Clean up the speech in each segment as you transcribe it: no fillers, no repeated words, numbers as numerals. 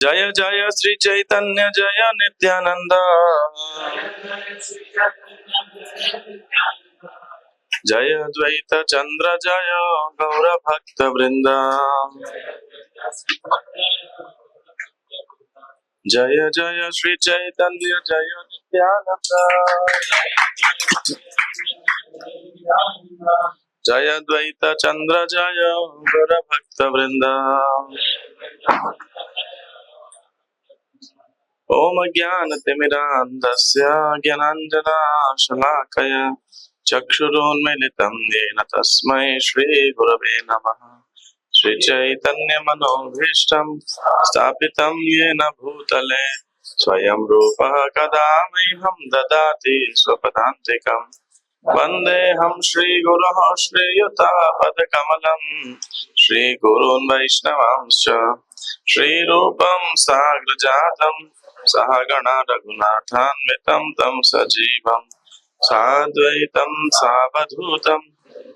जय जय श्री चैतन्य जय नित्यानंद, जय द्वैत चंद्र जय गौर भक्त वृंद, जय जय श्री चैतन्य जय नित्यानंद, जय द्वैत चंद्र जय गौर भक्त वृंद। ओम ज्ञानतिमिरान्धस्य ज्ञानाञ्जनशलाकया चक्षुरुन्मीलितं येन तस्मै श्रीगुरवे नमः। श्रीचैतन्यमनोभीष्टं स्थापितं येन भूतले स्वयं रूपः कदा मह्यं ददाति स्वपदान्तिकम्। वन्देऽहं श्रीगुरोः श्रीयुतापदकमलं श्रीगुरून् वैष्णवांश्च श्रीरूपं साग्रजातं सहगणा रघुनाथान्वितं तं सजीवं साद्वैतं सावधूतं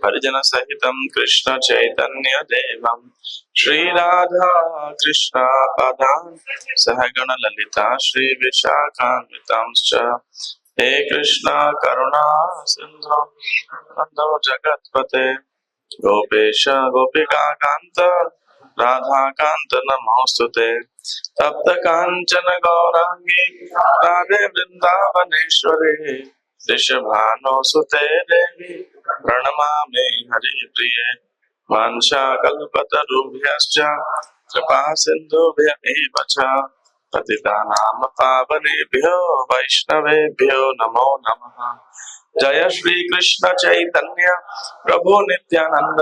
हरिजनसहितं कृष्ण चैतन्य देवं श्रीराधा कृष्ण पदान् सहगण ललिता श्री विशाखान्वितांश्च। हे कृष्ण करुणा सिंधु बंधो जगत्पते गोपेश गोपिका कांत राधा कांत नमोस्तुते। तप्त कांचन गौरांगी राधे वृंदावनेश्वरी वृषभानुसुते देवी प्रणमामि हरिप्रिये। वाञ्छाकल्पतरुभ्यश्च कृपा सिन्धुभ्येव च पतितानां पावनेभ्यो वैष्णवेभ्यो नमो नमः। जय श्री कृष्ण चैतन्य प्रभु नित्यानंद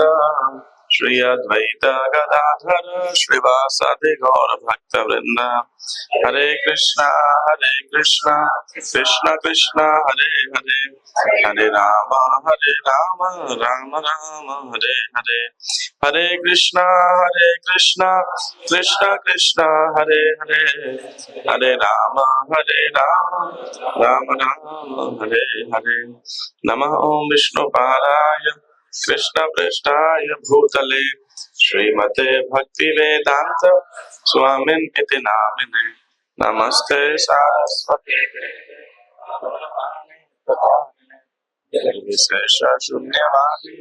श्री अद्वैत गदाधर श्रीवासादि गौर भक्त वृंद। हरे कृष्णा कृष्ण कृष्ण हरे हरे, हरे राम राम राम हरे हरे। हरे कृष्णा कृष्ण कृष्ण हरे हरे, हरे राम राम राम हरे हरे। नमः ओम विष्णुपादाय कृष्ण पृष्ठाय भूतले श्रीमते भक्ति वेदांत स्वामिन् इति नामिने। नमस्ते सारस्वती विशेष शून्यवादी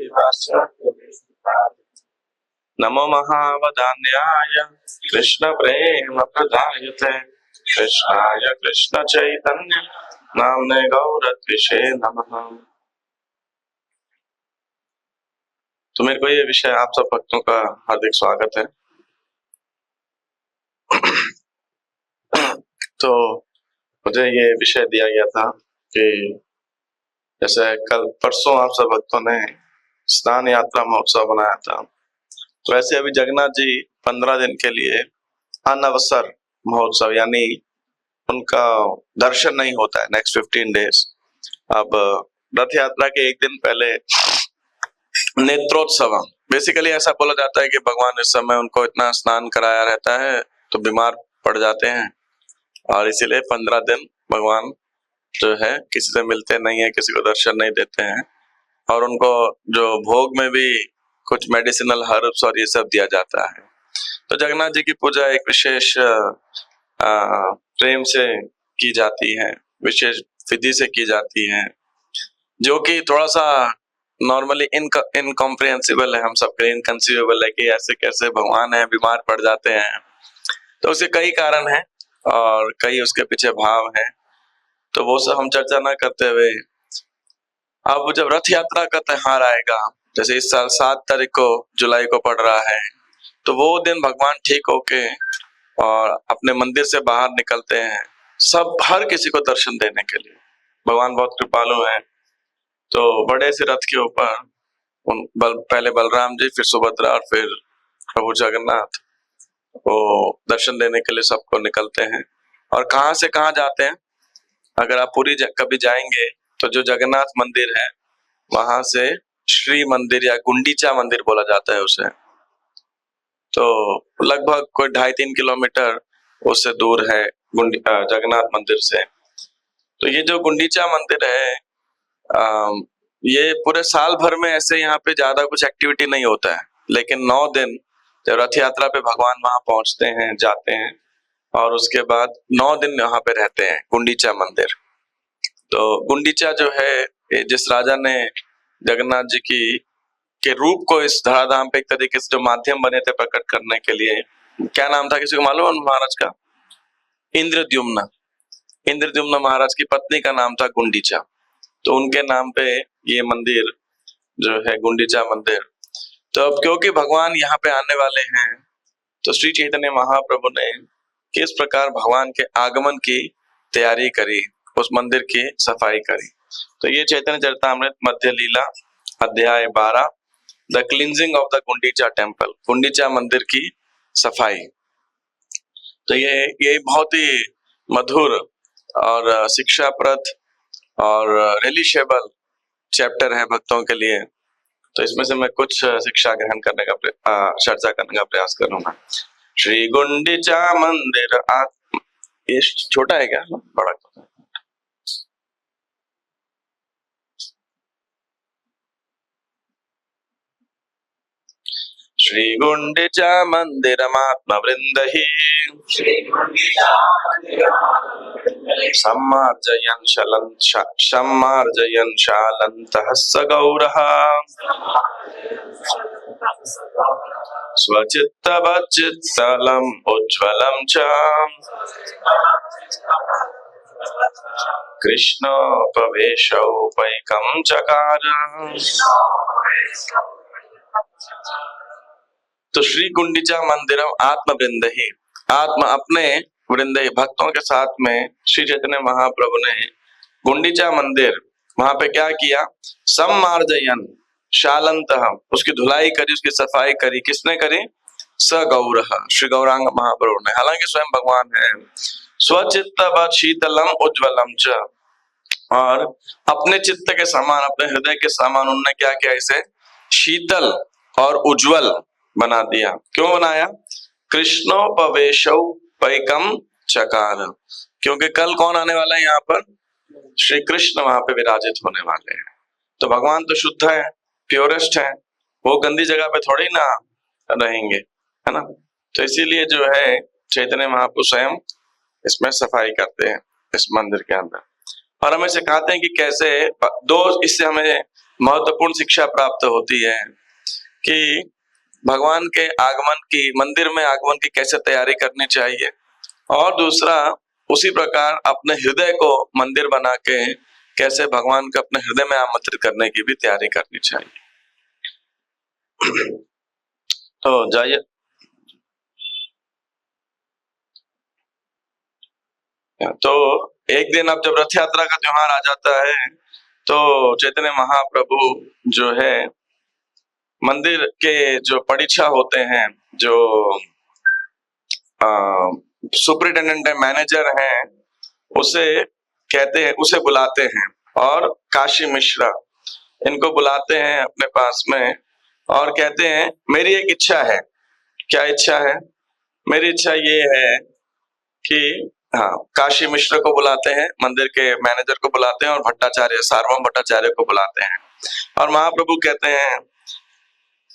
नमो महावदान्याय कृष्ण प्रेम प्रदायते कृष्णाय कृष्ण चैतन्य नामने गौरत्विषे नमः। तो मेरे को ये विषय आप सब भक्तों का हार्दिक स्वागत है। तो मुझे ये विषय दिया गया था कि जैसे कल परसों आप सब भक्तों ने स्नान यात्रा महोत्सव बनाया था, तो वैसे अभी जगन्नाथ जी 15 दिन के लिए अनवसर महोत्सव यानी उनका दर्शन नहीं होता है नेक्स्ट 15 डेज। अब रथ यात्रा के एक दिन पहले नेत्रोत्सव, बेसिकली ऐसा बोला जाता है कि भगवान इस समय उनको इतना स्नान कराया रहता है तो बीमार पड़ जाते हैं और इसीलिए 15 दिन भगवान जो है किसी से मिलते नहीं है, किसी को दर्शन नहीं देते हैं और उनको जो भोग में भी कुछ मेडिसिनल हर्ब्स और ये सब दिया जाता है। तो जगन्नाथ जी की पूजा एक विशेष प्रेम से की जाती है, विशेष विधि से की जाती है, जो कि थोड़ा सा नॉर्मली इनकॉम्प्रिहेंसिबल है, हम सबके इनकंसीवेबल है कि ऐसे कैसे भगवान है बीमार पड़ जाते हैं। तो उसके कई कारण हैं और कई उसके पीछे भाव हैं, तो वो सब हम चर्चा ना करते हुए अब जब रथ यात्रा का त्योहार आएगा, जैसे इस साल 7 तारीख को जुलाई को पड़ रहा है, तो वो दिन भगवान ठीक होके और अपने मंदिर से बाहर निकलते हैं सब हर किसी को दर्शन देने के लिए। भगवान बहुत कृपालु हैं, तो बड़े से रथ के ऊपर पहले बलराम जी, फिर सुभद्रा और फिर प्रभु जगन्नाथ वो दर्शन देने के लिए सबको निकलते हैं। और कहाँ से कहाँ जाते हैं, अगर आप पूरी कभी जाएंगे तो जो जगन्नाथ मंदिर है वहां से श्री मंदिर या गुंडीचा मंदिर बोला जाता है उसे, तो लगभग कोई 2.5-3 किलोमीटर उससे दूर है जगन्नाथ मंदिर से। तो ये जो गुंडीचा मंदिर है ये पूरे साल भर में ऐसे यहाँ पे ज्यादा कुछ एक्टिविटी नहीं होता है, लेकिन 9 दिन जब रथ यात्रा पे भगवान वहां पहुंचते हैं, जाते हैं, और उसके बाद 9 दिन यहाँ पे रहते हैं गुंडीचा मंदिर। तो गुंडीचा जो है जिस राजा ने जगन्नाथ जी की के रूप को इस धराधाम पे एक तरीके से जो माध्यम बने थे प्रकट करने के लिए, क्या नाम था किसी को मालूम है महाराज का? इंद्रद्युम्न। इंद्रद्युम्न महाराज की पत्नी का नाम था गुंडीचा, तो उनके नाम पे ये मंदिर जो है गुंडीचा मंदिर। तो अब क्योंकि भगवान यहाँ पे आने वाले हैं, तो श्री चैतन्य महाप्रभु ने किस प्रकार भगवान के आगमन की तैयारी करी, उस मंदिर की सफाई करी। तो ये चैतन्य चरितामृत मध्य लीला अध्याय 12, the cleansing of the Gundicha temple, Gundicha मंदिर की सफाई। तो ये बहुत ही मधुर और शिक्षाप्रद और रिलीशेबल चैप्टर है भक्तों के लिए। तो इसमें से मैं कुछ शिक्षा ग्रहण करने का चर्चा करने का प्रयास करूंगा। श्री गुंडीचा मंदिर ये छोटा है क्या बड़ा? श्री गुंडीचा मंदिरमात्म वृंदहि सम्मार्जयन् शालन्तः स गौरः स्वचित्तवच्चित्तलम् उज्ज्वलं च कृष्णोपवेशोपैकं चकार। तो श्री गुंडीचा मंदिरम आत्म वृंद ही, आत्मा अपने वृंद भक्तों के साथ में श्री चैतन्य महाप्रभु ने गुंडीचा मंदिर वहां पे क्या किया? सम्मार्जयन् शालन्तः, उसकी धुलाई करी, उसकी सफाई करी। किसने करी? स गौरः, श्री गौरांग महाप्रभु ने, हालांकि स्वयं भगवान है। स्वचित्तवत् शीतलम उज्ज्वलम च, और अपने चित्त के समान, अपने हृदय के समान उन्होंने क्या किया? इसे शीतल और उज्जवल बना दिया। क्यों बनाया? कृष्णोपवेशोपैकं चकार, क्योंकि कल कौन आने वाला है यहाँ पर? श्री कृष्ण वहां पे विराजित होने वाले हैं। तो भगवान तो शुद्ध है, प्योरेस्ट है, वो गंदी जगह पे थोड़ी ना रहेंगे, है ना। तो इसीलिए जो है चैतन्य महाप्रभु स्वयं इसमें सफाई करते हैं इस मंदिर के अंदर, और हमें सिखाते हैं कि कैसे इससे हमें महत्वपूर्ण शिक्षा प्राप्त होती है कि भगवान के आगमन की, मंदिर में आगमन की कैसे तैयारी करनी चाहिए, और दूसरा उसी प्रकार अपने हृदय को मंदिर बना के कैसे भगवान को अपने हृदय में आमंत्रित करने की भी तैयारी करनी चाहिए। तो जाइए, तो एक दिन अब जब रथ यात्रा का त्योहार आ जाता है, तो चैतन्य महाप्रभु जो है मंदिर के जो परीक्षा होते हैं, जो सुपरिटेंडेंट है, मैनेजर हैं, उसे कहते हैं, उसे बुलाते हैं, और काशी मिश्रा इनको बुलाते हैं अपने पास में और कहते हैं मेरी एक इच्छा है। क्या इच्छा है? मेरी इच्छा ये है कि, हाँ, काशी मिश्र को बुलाते हैं, मंदिर के मैनेजर को बुलाते हैं, और भट्टाचार्य, सार्वभौम भट्टाचार्य को बुलाते हैं, और महाप्रभु कहते हैं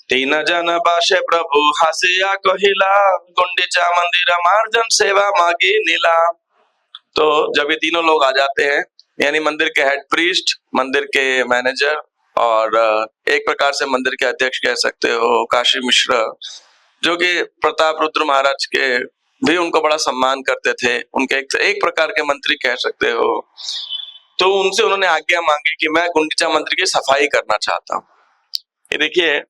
तीन जन बाशे प्रभु हासिया कहिला, गुंडीचा मंदिर मार्जन सेवा मागी नीला। तो जब ये तीनों लोग आ जाते हैं, यानी मंदिर के हेड प्रीस्ट, मंदिर के मैनेजर, और एक प्रकार से मंदिर के अध्यक्ष कह सकते हो काशी मिश्र, जो कि प्रताप रुद्र महाराज के भी उनको बड़ा सम्मान करते थे, उनके एक प्रकार के मंत्री कह सकते हो। तो उनसे उन्होंने आज्ञा मांगी कि मैं गुंडीचा मंदिर की सफाई करना चाहता हूँ। ये देखिए,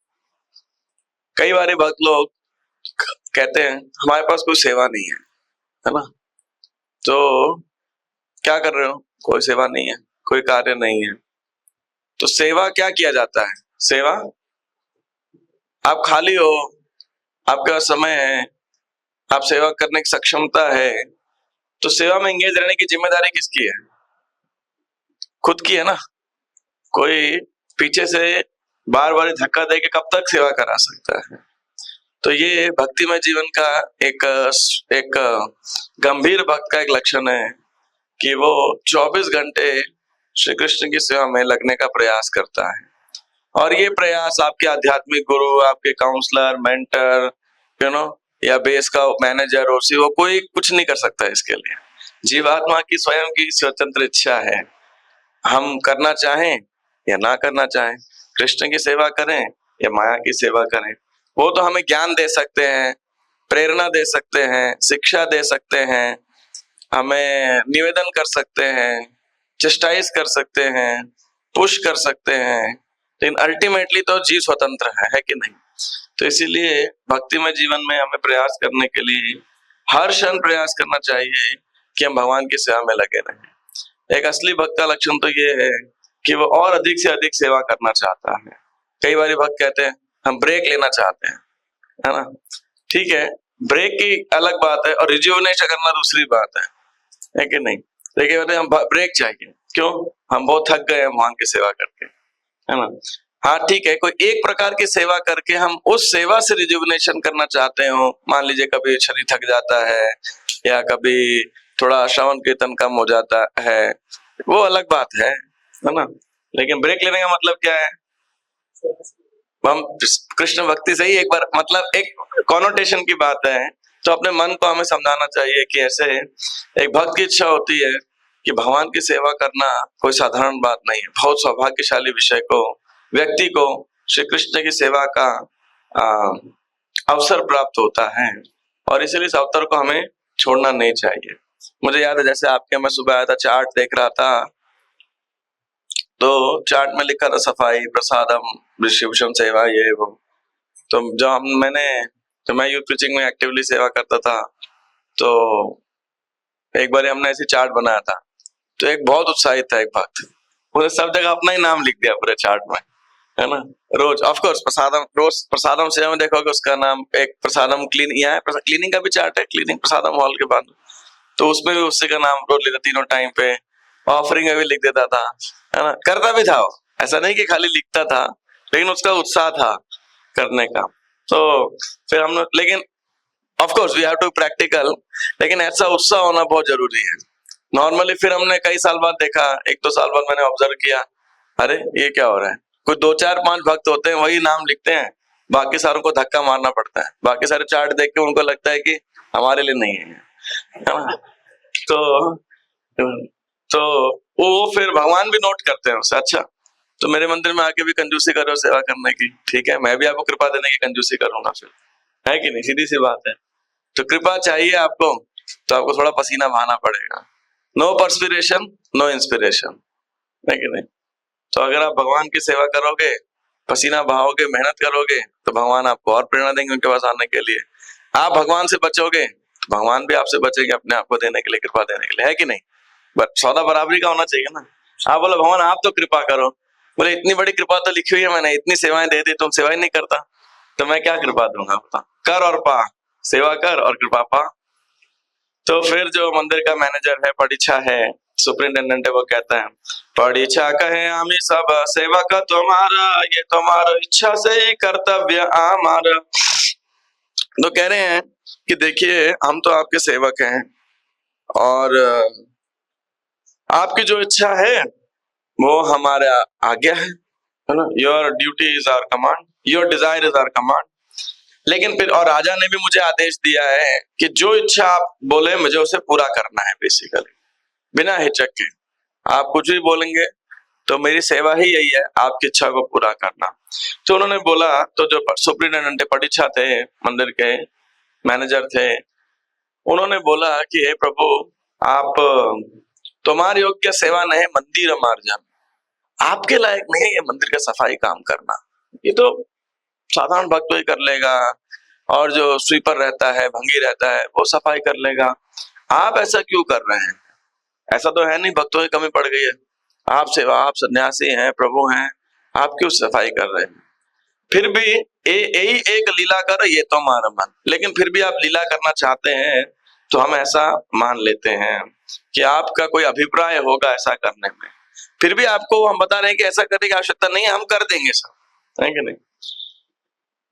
कई बार भक्त लोग कहते हैं हमारे पास कोई सेवा नहीं है ना, तो क्या कर रहे हो? कोई सेवा नहीं है, कोई कार्य नहीं है। तो सेवा क्या किया जाता है? सेवा, आप खाली हो, आपके पास समय है, आप सेवा करने की सक्षमता है, तो सेवा में एंगेज रहने की जिम्मेदारी किसकी है? खुद की है ना। कोई पीछे से बार बार धक्का दे के कब तक सेवा करा सकता है? तो ये भक्तिमय जीवन का एक गंभीर भक्त का एक लक्षण है कि वो 24 घंटे श्री कृष्ण की सेवा में लगने का प्रयास करता है। और ये प्रयास आपके आध्यात्मिक गुरु, आपके काउंसलर, मेंटर, या बेस का मैनेजर और सीईओ कोई कुछ नहीं कर सकता इसके लिए। जीवात्मा की स्वयं की स्वतंत्र इच्छा है, हम करना चाहें या ना करना चाहें, कृष्ण की सेवा करें या माया की सेवा करें। वो तो हमें ज्ञान दे सकते हैं, प्रेरणा दे सकते हैं, शिक्षा दे सकते हैं, हमें निवेदन कर सकते हैं, चेस्टाइज कर सकते हैं, पुश कर सकते हैं, लेकिन अल्टीमेटली तो जीव स्वतंत्र है कि नहीं। तो इसीलिए भक्तिमय जीवन में हमें प्रयास करने के लिए हर क्षण प्रयास करना चाहिए कि हम भगवान की सेवा में लगे रहें। एक असली भक्त का लक्षण तो ये है कि वो और अधिक से अधिक सेवा करना चाहता है। कई बार भक्त कहते हैं हम ब्रेक लेना चाहते हैं, है ना, ठीक है, ब्रेक की अलग बात है और रिजुविनेशन करना दूसरी बात है कि नहीं। लेकिन कहते हैं हम ब्रेक चाहिए, क्यों, हम बहुत थक गए हैं भगवान की सेवा करके, है ना। हाँ ठीक है, कोई एक प्रकार की सेवा करके हम उस सेवा से रिजुविनेशन करना चाहते हो, मान लीजिए कभी शरीर थक जाता है या कभी थोड़ा श्रवण कीर्तन कम हो जाता है, वो अलग बात है ना। लेकिन ब्रेक लेने का मतलब क्या है, हम कृष्ण भक्ति से ही एक बार, मतलब एक कॉनोटेशन की बात है, तो अपने मन को हमें समझाना चाहिए कि ऐसे एक भक्त की इच्छा होती है कि भगवान की सेवा करना कोई साधारण बात नहीं है, बहुत सौभाग्यशाली विषय को, व्यक्ति को श्री कृष्ण की सेवा का अवसर प्राप्त होता है, और इसीलिए इस अवसर को हमें छोड़ना नहीं चाहिए। मुझे याद है जैसे आपके मैं सुबह आया था, चार्ट देख रहा था, तो चार्ट में लिखा था सफाई प्रसादम शिवशम सेवा ये वो। तो जब मैं यूथ प्रीचिंग में एक्टिवली सेवा करता था, तो एक बार हमने ऐसी चार्ट बनाया था, तो एक बहुत उत्साहित था एक भक्त, उसने सब जगह अपना ही नाम लिख दिया पूरे चार्ट में, है ना। रोज ऑफ कोर्स रोज प्रसादम सेवा में देखोगे उसका नाम, एक प्रसादम क्लीनिंग का भी चार्ट है, क्लीनिंग प्रसादम हॉल के बाद, तो उसमें भी उसी का नाम रोज लिखा तीनों टाइम पे, ऑफरिंग में भी लिख देता था, है ना, करता भी था वो, ऐसा नहीं कि खाली लिखता था, लेकिन उसका उत्साह था करने का। तो फिर हमने, लेकिन of course we have to practical, लेकिन ऐसा उत्साह होना बहुत जरूरी है नॉर्मली। फिर हमने कई साल बाद देखा, 1-2 साल बाद मैंने ऑब्जर्व किया, अरे ये क्या हो रहा है, कोई 2-4-5 भक्त होते हैं वही नाम लिखते हैं, बाकी सारों को धक्का मारना पड़ता है, बाकी सारे चार्ट देख के उनको लगता है कि हमारे लिए नहीं है ना। तो वो फिर भगवान भी नोट करते हैं उसे, अच्छा तो मेरे मंदिर में आके भी कंजूसी करो सेवा करने की, ठीक है, मैं भी आपको कृपा देने की कंजूसी करूंगा, फिर है कि नहीं, सीधी सी बात है। तो कृपा चाहिए आपको, तो आपको थोड़ा पसीना बहाना पड़ेगा, नो पर्सपिरेशन नो इंस्पिरेशन, है कि नहीं। तो अगर आप भगवान की सेवा करोगे, पसीना बहाओगे, मेहनत करोगे, तो भगवान आपको और प्रेरणा देंगे उनके पास आने के लिए। आप भगवान से बचोगे तो भगवान भी आपसे बचेंगे अपने आप को देने के लिए, कृपा देने के लिए, है कि नहीं। बट सौदा बराबरी का होना चाहिए ना। आप बोलो भगवान आप तो कृपा करो, बोले इतनी बड़ी कृपा तो लिखी हुई है मैंने, इतनी सेवाएं दे दी, तुम सेवा ही नहीं करता, तो मैं क्या कृपा दूंगा, बता। कर और पा, सेवा कर और कृपा पा। तो फिर जो मंदिर का मैनेजर है, परीक्षा है, सुपरिंटेंडेंट है, वो कहता है परीक्षा कहे आमी सब सेवा का तुम्हारा, ये तुम्हारा इच्छा से ही कर्तव्य हमारा। तो कह रहे हैं कि देखिए हम तो आपके सेवक हैं, और आपकी जो इच्छा है वो हमारा आज्ञा है ना, your duty is our command, your desire is our command. लेकिन फिर और राजा ने भी मुझे आदेश दिया है कि जो इच्छा आप बोले मुझे उसे पूरा करना है, बेसिकली बिना हिचक के। आप कुछ भी बोलेंगे तो मेरी सेवा ही यही है, आपकी इच्छा को पूरा करना। तो उन्होंने बोला, तो जो सुप्रिंटेंडेंट परीक्षा थे, मंदिर के मैनेजर थे, उन्होंने बोला कि हे प्रभु, आप तुम्हारे योग्य सेवा नहीं मंदिर मार्जन, आपके लायक नहीं है ये मंदिर का सफाई काम करना, ये तो साधारण भक्त ही कर लेगा, और जो स्वीपर रहता है, भंगी रहता है, वो सफाई कर लेगा, आप ऐसा क्यों कर रहे हैं। ऐसा तो है नहीं भक्तों की कमी पड़ गई है, आप सन्यासी हैं, प्रभु हैं, आप क्यों सफाई कर रहे हैं। फिर भी यही एक लीला कर, ये तो हमारा मन, लेकिन फिर भी आप लीला करना चाहते हैं, तो हम ऐसा मान लेते हैं कि आपका कोई अभिप्राय होगा ऐसा करने में। फिर भी आपको हम बता रहे हैं कि ऐसा करने की आवश्यकता नहीं है, हम कर देंगे सब, है कि नहीं।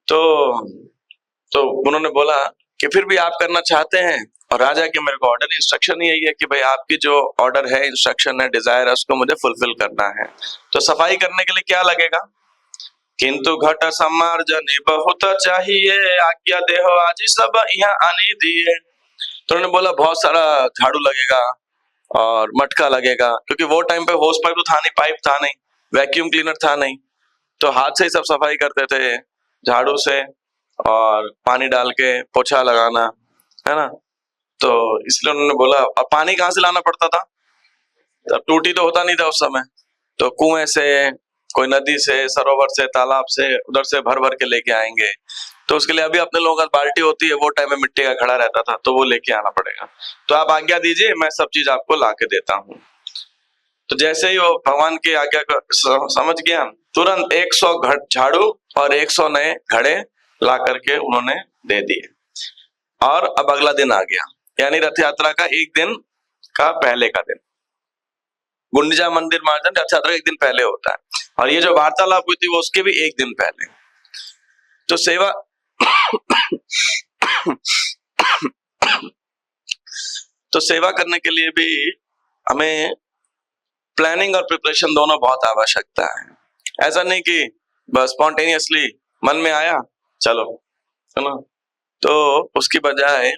तो उन्होंने बोला कि फिर भी आप करना चाहते हैं, और राजा के मेरे को ऑर्डर इंस्ट्रक्शन यही है कि भाई आपकी जो ऑर्डर है, इंस्ट्रक्शन है, डिजायर है, उसको मुझे फुलफिल करना है। तो सफाई करने के लिए क्या लगेगा, किंतु घट समार्जनी बहुत चाहिए, आज्ञा देहो आज सब यहाँ आने दिए। तो उन्होंने बोला बहुत सारा झाड़ू लगेगा और मटका लगेगा, क्योंकि वो टाइम पे होस पाइप तो था नहीं, पाइप था नहीं, वैक्यूम क्लीनर था नहीं, तो हाथ से ही सब सफाई करते थे झाड़ू से, और पानी डाल के पोछा लगाना, है ना। तो इसलिए उन्होंने बोला, और पानी कहाँ से लाना पड़ता था, तब टूटी तो होता नहीं था उस समय, तो कुएं से, कोई नदी से, सरोवर से, तालाब से, उधर से भर भर के लेके आएंगे। तो उसके लिए अभी अपने लोगों का बाल्टी होती है, वो टाइम में मिट्टी का घड़ा रहता था, तो वो लेके आना पड़ेगा। तो आप आज्ञा दीजिए, मैं सब चीज आपको ला के देता हूँ। तो जैसे ही वो भगवान की आज्ञा को समझ गया, तुरंत 100 झाड़ू और 100 नए घड़े ला करके उन्होंने दे दिए। और अब अगला दिन आ गया, यानी रथ यात्रा का एक दिन का पहले का दिन, गुंडिचा मंदिर मार्जन रथ यात्रा एक दिन पहले होता है, और ये जो वार्तालाप हुई थी वो उसके भी एक दिन पहले। तो सेवा तो सेवा करने के लिए भी हमें प्लानिंग और प्रिपरेशन दोनों बहुत आवश्यकता है। ऐसा नहीं कि बस स्पॉन्टेनियसली मन में आया चलो, है ना। तो उसकी बजाय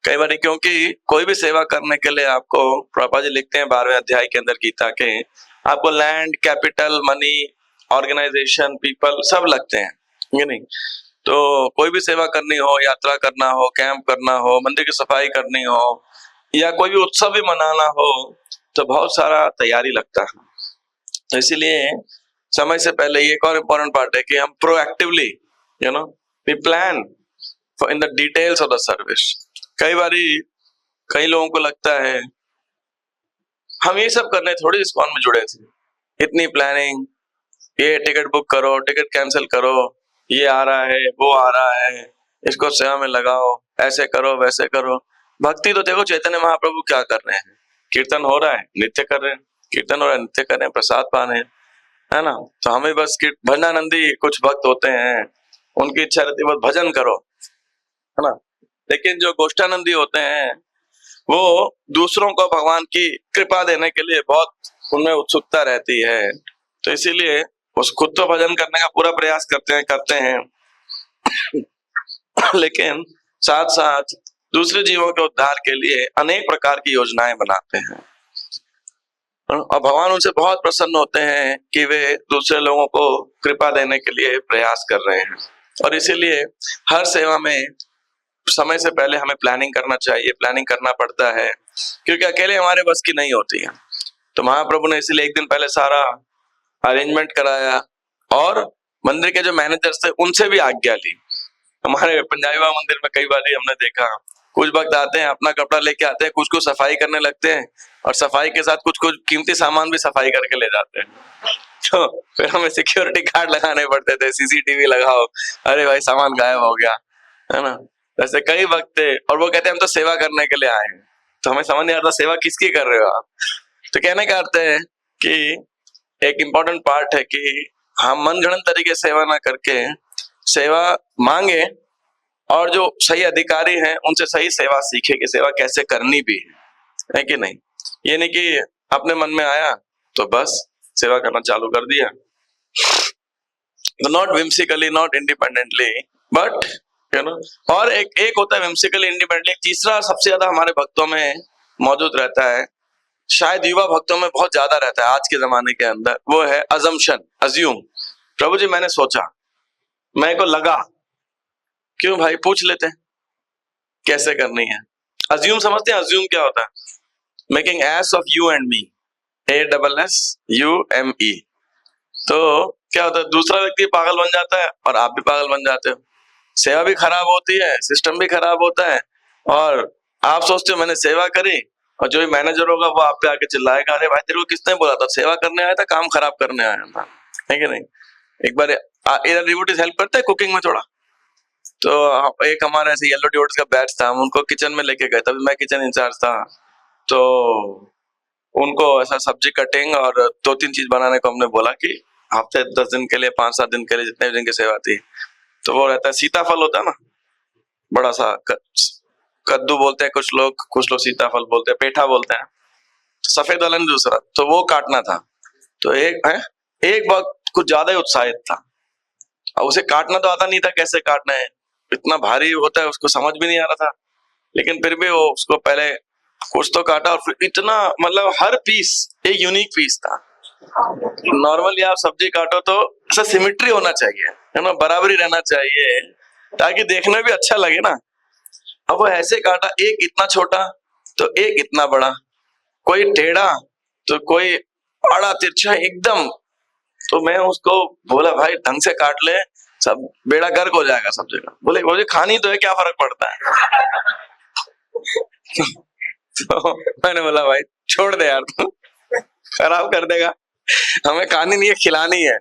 कई बार, क्योंकि कोई भी सेवा करने के लिए आपको, प्रभुपाद जी लिखते हैं 12वें अध्याय के अंदर गीता के, आपको land, capital, money, organization, people सब लगते हैं, ये नहीं। तो कोई भी सेवा करनी हो, यात्रा करना हो, कैंप करना हो, मंदिर की सफाई करनी हो, या कोई भी उत्सव भी मनाना हो, तो बहुत सारा तैयारी लगता है। तो इसीलिए समय से पहले ये एक और इम्पोर्टेंट पार्ट है कि हम proactively, you know, we plan for in the details of the service. कई बारी कई लोगों को लगता है हम ये सब करने थोड़ी इस्कॉन में जुड़े थे, इतनी प्लानिंग, ये टिकट बुक करो, टिकट कैंसिल करो, ये आ रहा है, वो आ रहा है, इसको सेवा में लगाओ, ऐसे करो, वैसे करो। भक्ति तो देखो चैतन्य महाप्रभु क्या कर रहे हैं, कीर्तन हो रहा है, नृत्य कर रहे हैं, कीर्तन हो रहा है, नृत्य कर रहे हैं, प्रसाद पा रहे हैं, है ना। तो हमें बस भजनानंदी कुछ भक्त होते हैं, उनकी इच्छा रहती है बस भजन करो, है ना। लेकिन जो गोष्ठानंदी होते हैं वो दूसरों को भगवान की कृपा देने के लिए बहुत उनमें उत्सुकता रहती है, तो इसीलिए उस खुद तो भजन करने का पूरा प्रयास करते हैं लेकिन साथ साथ दूसरे जीवों के उद्धार के लिए अनेक प्रकार की योजनाएं बनाते हैं, और भगवान उनसे बहुत प्रसन्न होते हैं कि वे दूसरे लोगों को कृपा देने के लिए प्रयास कर रहे हैं। और इसीलिए हर सेवा में समय से पहले हमें प्लानिंग करना चाहिए, प्लानिंग करना पड़ता है, क्योंकि अकेले हमारे बस की नहीं होती है। तो महाप्रभु ने इसीलिए एक दिन पहले सारा अरेंजमेंट कराया, और मंदिर के जो मैनेजर्स थे उनसे भी आज्ञा ली। हमारे पंजाबी बाबा मंदिर में कई बार हमने देखा, कुछ भक्त आते हैं, अपना कपड़ा लेके आते हैं, कुछ कुछ सफाई करने लगते हैं, और सफाई के साथ कुछ कुछ कीमती सामान भी सफाई करके ले जाते हैं। तो फिर हमें सिक्योरिटी गार्ड लगाने पड़ते थे, सीसीटीवी लगाओ, अरे भाई सामान गायब हो गया, है ना। ऐसे कई वक्त थे, और वो कहते हैं हम तो सेवा करने के लिए आए हैं। तो हमें समझ नहीं आता सेवा किसकी कर रहे हो आप। तो कहने का अर्थ है कि एक इम्पोर्टेंट पार्ट है कि हम मनगढ़ंत तरीके से सेवा ना करके सेवा मांगे, और जो सही अधिकारी हैं उनसे सही सेवा सीखे कि सेवा कैसे करनी भी है कि नहीं। ये नहीं कि अपने मन में आया तो बस सेवा करना चालू कर दिया, not whimsically, not independently, but you know. और एक होता है विम्सिकली, इंडिपेंडेंटली। तीसरा सबसे ज्यादा हमारे भक्तों में मौजूद रहता है, शायद युवा भक्तों में बहुत ज्यादा रहता है आज के जमाने के अंदर, वो है अजम्पशन, अज्यूम। प्रभु जी मैंने सोचा, मेरे को लगा, क्यों भाई पूछ लेते हैं कैसे करनी है। अज्यूम समझते हैं, अज्यूम क्या होता है, making S of you and me, ASSUME। तो क्या होता है, दूसरा व्यक्ति पागल बन जाता है और आप भी पागल बन जाते हो, सेवा भी खराब होती है, सिस्टम भी खराब होता है, और आप सोचते हो मैंने सेवा करी, और जो भी मैनेजर होगा वो आप पे आके चिल्लाएगा, अरे भाई तेरे को किसने बोला था, सेवा करने आया था, काम खराब करने आया था, है कि नहीं। एक बार डिवोटीज हेल्प करते हैं कुकिंग में थोड़ा, तो एक हमारा ऐसे येलो डिवोटीज का बैच था, हम उनको किचन में लेके गए, तभी मैं किचन इंचार्ज था। तो उनको ऐसा सब्जी कटिंग और 2-3 चीज बनाने को हमने बोला कि हफ्ते 10 दिन के लिए, 5-7 दिन के लिए, जितने दिन की सेवा थी। तो वो रहता है सीताफल होता है ना, बड़ा सा कद्दू बोलते हैं कुछ लोग सीताफल बोलते हैं, पेठा बोलते हैं, सफेद वाला नहीं दूसरा, तो वो काटना था। तो एक बहुत कुछ ज्यादा ही उत्साहित था, अब उसे काटना तो आता नहीं था, कैसे काटना है, इतना भारी होता है, उसको समझ भी नहीं आ रहा था। लेकिन फिर भी वो उसको पहले कुछ तो काटा और फिर इतना, मतलब हर पीस एक यूनिक पीस था। नॉर्मली आप सब्जी काटो तो ऐसा सिमेट्री होना चाहिए, है ना, बराबरी रहना चाहिए ताकि देखने में भी अच्छा लगे ना। अब वो ऐसे काटा, एक इतना छोटा तो एक इतना बड़ा, कोई टेढ़ा तो कोई आड़ा तिरछा एकदम। तो मैं उसको बोला भाई ढंग से काट ले, सब बेड़ा गर्क हो जाएगा सब जगह। बोले मुझे खानी तो है, क्या फर्क पड़ता है। तो मैंने बोला भाई छोड़ दे यार, तू खराब कर देगा, हमें खानी नहीं है, खिलानी है।